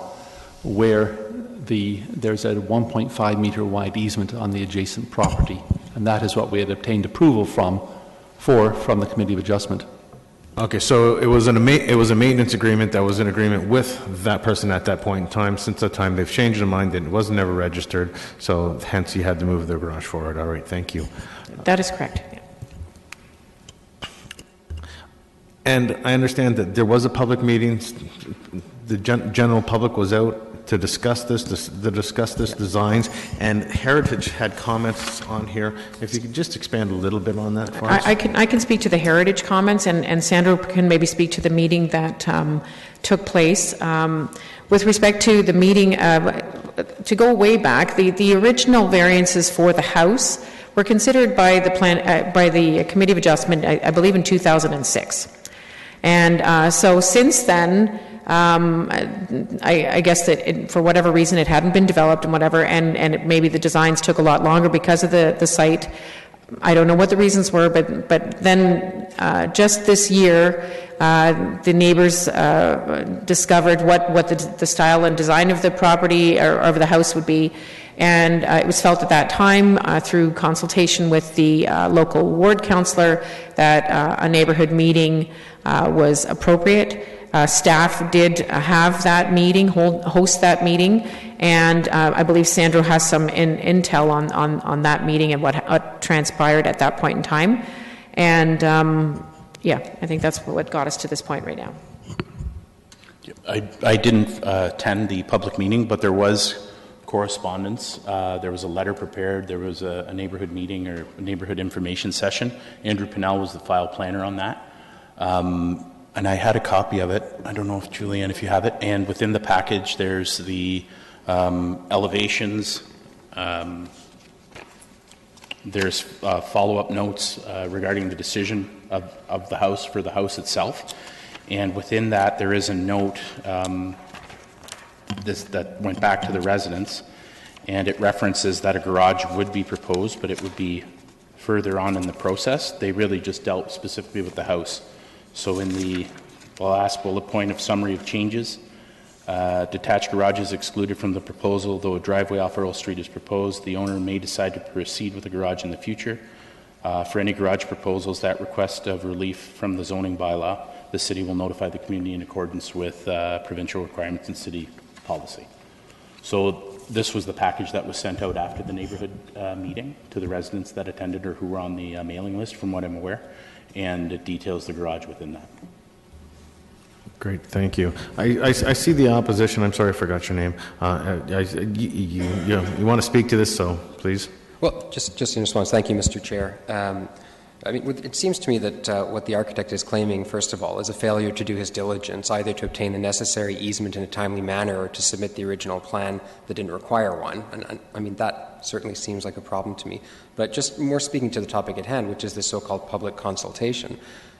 where there's a 1.5 meter wide easement on the adjacent property, and that is what we had obtained approval from the Committee of Adjustment. Okay, so it was a maintenance agreement that was in agreement with that person at that point in time. Since that time, they've changed their mind, and it was never registered, so hence you had to move their garage forward. All right, thank you. That is correct. And I understand that there was a public meeting. The general public was out to discuss this designs, and Heritage had comments on here. If you could just expand a little bit on that for us. I can speak to the Heritage comments, and Sandro can maybe speak to the meeting that took place. With respect to the meeting, to go way back, the original variances for the house were considered by the Committee of Adjustment, I believe, in 2006. And so since then, I guess that for whatever reason it hadn't been developed and whatever, and maybe the designs took a lot longer because of the site. I don't know what the reasons were, but then just this year, the neighbors discovered what the style and design of the property or of the house would be. And it was felt at that time, through consultation with the local ward councillor, that a neighborhood meeting was appropriate. Staff did have that meeting, host that meeting, and I believe Sandro has some intel on that meeting and what transpired at that point in time. And yeah, I think that's what got us to this point right now. I didn't attend the public meeting, but there was correspondence. There was a letter prepared. There was a neighborhood meeting or a neighborhood information session. Andrew Pinnell was the file planner on that. And I had a copy of it. I don't know if, Julianne, if you have it. And within the package, there's the elevations. There's follow-up notes regarding the decision of the house for the house itself. And within that, there is a note that went back to the residents, and it references that a garage would be proposed, but it would be further on in the process. They really just dealt specifically with the house. So in the last bullet point of summary of changes, detached garage is excluded from the proposal, though a driveway off Earl Street is proposed. The owner may decide to proceed with a garage in the future. For any garage proposals that request of relief from the zoning bylaw, the city will notify the community in accordance with provincial requirements and city policy. So this was the package that was sent out after the neighborhood meeting to the residents that attended or who were on the mailing list, from what I'm aware, and it details the garage within that. Great, thank you. I see the opposition. I'm sorry I forgot your name. You want to speak to this, so please. Well, just in response, thank you, Mr. Chair. I mean, it seems to me that what the architect is claiming, first of all, is a failure to do his diligence, either to obtain the necessary easement in a timely manner or to submit the original plan that didn't require one. And I mean, that certainly seems like a problem to me. But just more speaking to the topic at hand, which is the so-called public consultation,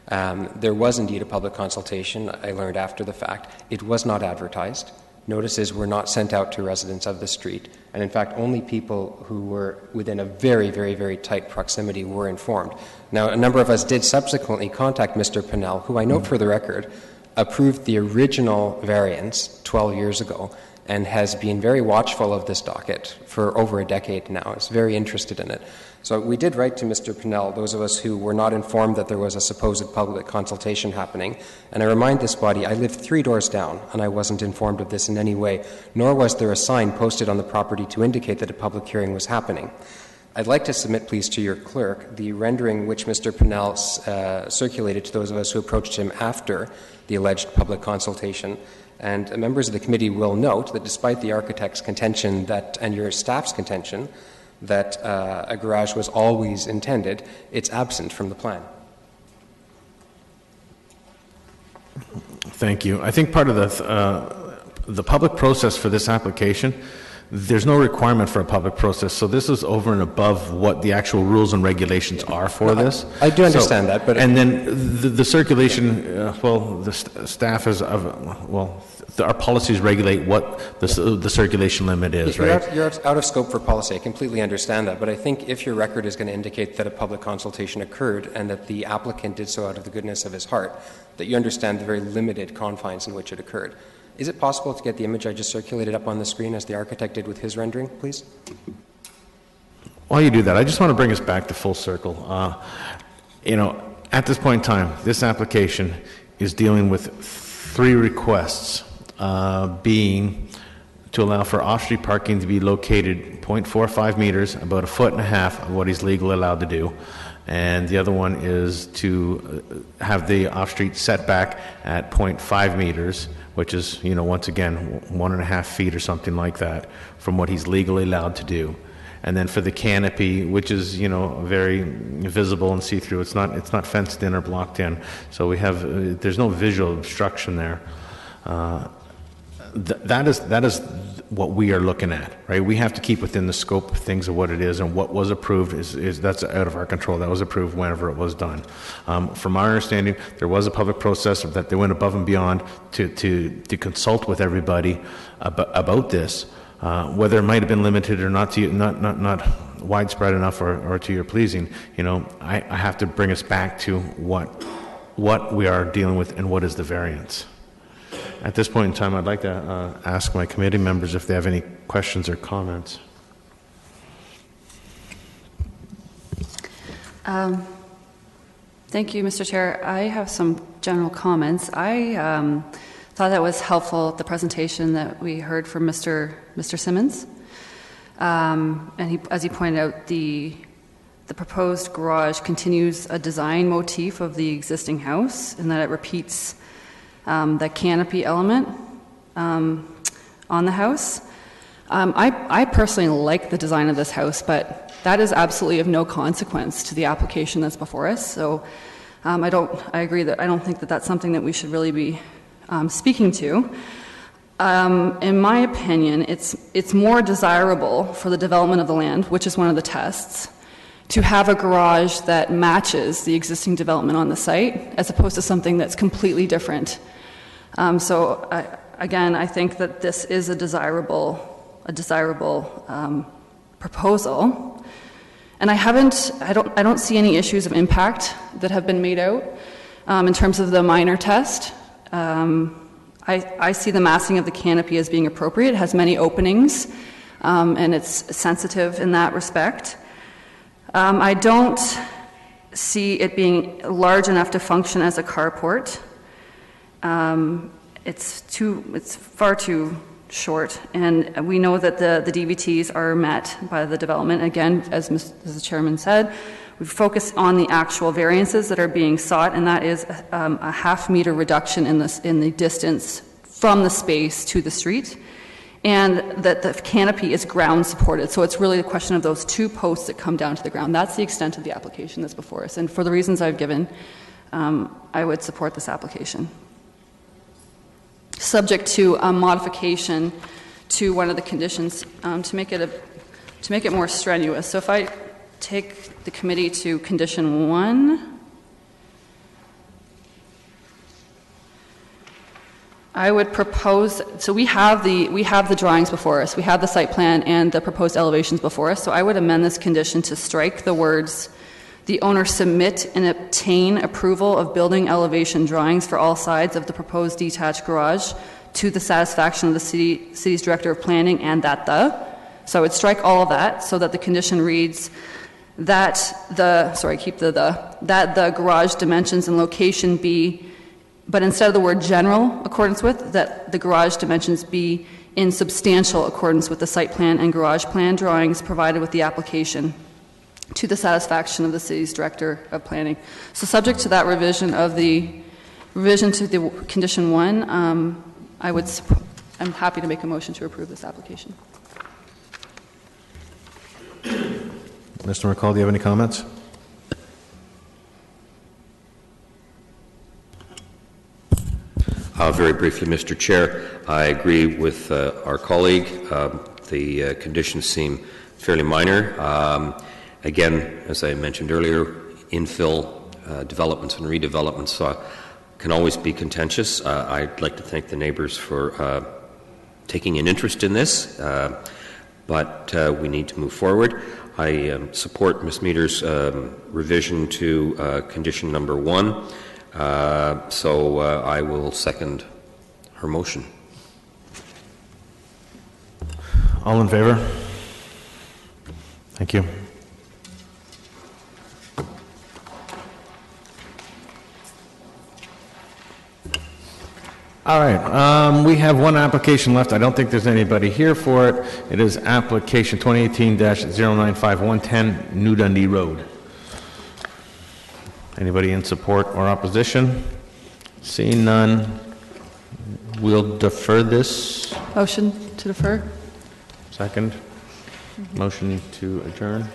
there was indeed a public consultation, I learned after the fact. It was not advertised. Notices were not sent out to residents of the street. And in fact, only people who were within a very, very, very tight proximity were informed. Now, a number of us did subsequently contact Mr. Pinnell, who I note for the record approved the original variance 12 years ago and has been very watchful of this docket for over a decade now. Is very interested in it. So we did write to Mr. Pinnell, those of us who were not informed that there was a supposed public consultation happening. And I remind this body, I lived 3 doors down, and I wasn't informed of this in any way, nor was there a sign posted on the property to indicate that a public hearing was happening. I'd like to submit, please, to your clerk the rendering which Mr. Pinnell circulated to those of us who approached him after the alleged public consultation. And members of the committee will note that despite the architect's contention that, and your staff's contention, that a garage was always intended, it's absent from the plan. Thank you. I think part of the public process for this application, there's no requirement for a public process, so this is over and above what the actual rules and regulations are for this. I do understand that, but... And then the circulation, the staff is, our policies regulate what the circulation limit is, right? You're out of scope for policy. I completely understand that. But I think if your record is going to indicate that a public consultation occurred and that the applicant did so out of the goodness of his heart, that you understand the very limited confines in which it occurred. Is it possible to get the image I just circulated up on the screen as the architect did with his rendering, please? While you do that, I just want to bring us back to full circle. At this point in time, this application is dealing with 3 requests, being to allow for off-street parking to be located 0.45 meters, about 1.5 feet of what he's legally allowed to do. And the other one is to have the off-street setback at 0.5 meters, which is, once again, 1.5 feet or something like that from what he's legally allowed to do. And then for the canopy, which is, very visible and see-through, it's not fenced in or blocked in. So there's no visual obstruction there. That is what we are looking at, right? We have to keep within the scope of things of what it is, and what was approved is that's out of our control. That was approved whenever it was done. From our understanding, there was a public process that they went above and beyond to consult with everybody about this. Whether it might have been limited or not widespread enough or to your pleasing, I have to bring us back to what we are dealing with and what is the variance. At this point in time, I'd like to ask my committee members if they have any questions or comments. Thank you, Mr. Chair. I have some general comments. I thought that was helpful, the presentation that we heard from Mr. Simmons. And as he pointed out, the proposed garage continues a design motif of the existing house, and that it repeats the canopy element on the house. I personally like the design of this house, but that is absolutely of no consequence to the application that's before us. So I agree that I don't think that that's something that we should really be speaking to. In my opinion, it's more desirable for the development of the land, which is one of the tests, to have a garage that matches the existing development on the site, as opposed to something that's completely different. Again, I think that this is a desirable proposal, and I don't see any issues of impact that have been made out in terms of the minor test. I see the massing of the canopy as being appropriate. It has many openings, and it's sensitive in that respect. I don't see it being large enough to function as a carport. It's far too short. And we know that the DVTs are met by the development. Again, as the chairman said, we focus on the actual variances that are being sought, and that is a half-meter reduction in the distance from the space to the street, and that the canopy is ground supported. So it's really a question of those 2 posts that come down to the ground. That's the extent of the application that's before us. And for the reasons I've given, I would support this application, subject to a modification to one of the conditions to make it more strenuous. So if I take the committee to condition 1, I would propose, so we have the drawings before us, we have the site plan and the proposed elevations before us, so I would amend this condition to strike the words, "The owner submit and obtain approval of building elevation drawings for all sides of the proposed detached garage to the satisfaction of the city's director of planning and that the." So I would strike all of that so that the condition reads that that the garage dimensions and location be, but instead of the word general accordance with, that the garage dimensions be in substantial accordance with the site plan and garage plan drawings provided with the application to the satisfaction of the city's director of planning. So subject to that revision to the condition 1, I'm happy to make a motion to approve this application. Mr. McCall, do you have any comments? Very briefly, Mr. Chair, I agree with our colleague. The conditions seem fairly minor. Again, as I mentioned earlier, infill developments and redevelopments can always be contentious. I'd like to thank the neighbors for taking an interest in this, but we need to move forward. I support Ms. Meter's revision to condition number 1. So I will second her motion. All in favor? Thank you. All right, we have one application left. I don't think there's anybody here for it. It is application 2018-095110 New Dundee Road. Anybody in support or opposition? Seeing none, we'll defer this. Motion to defer. Second. Motion to adjourn.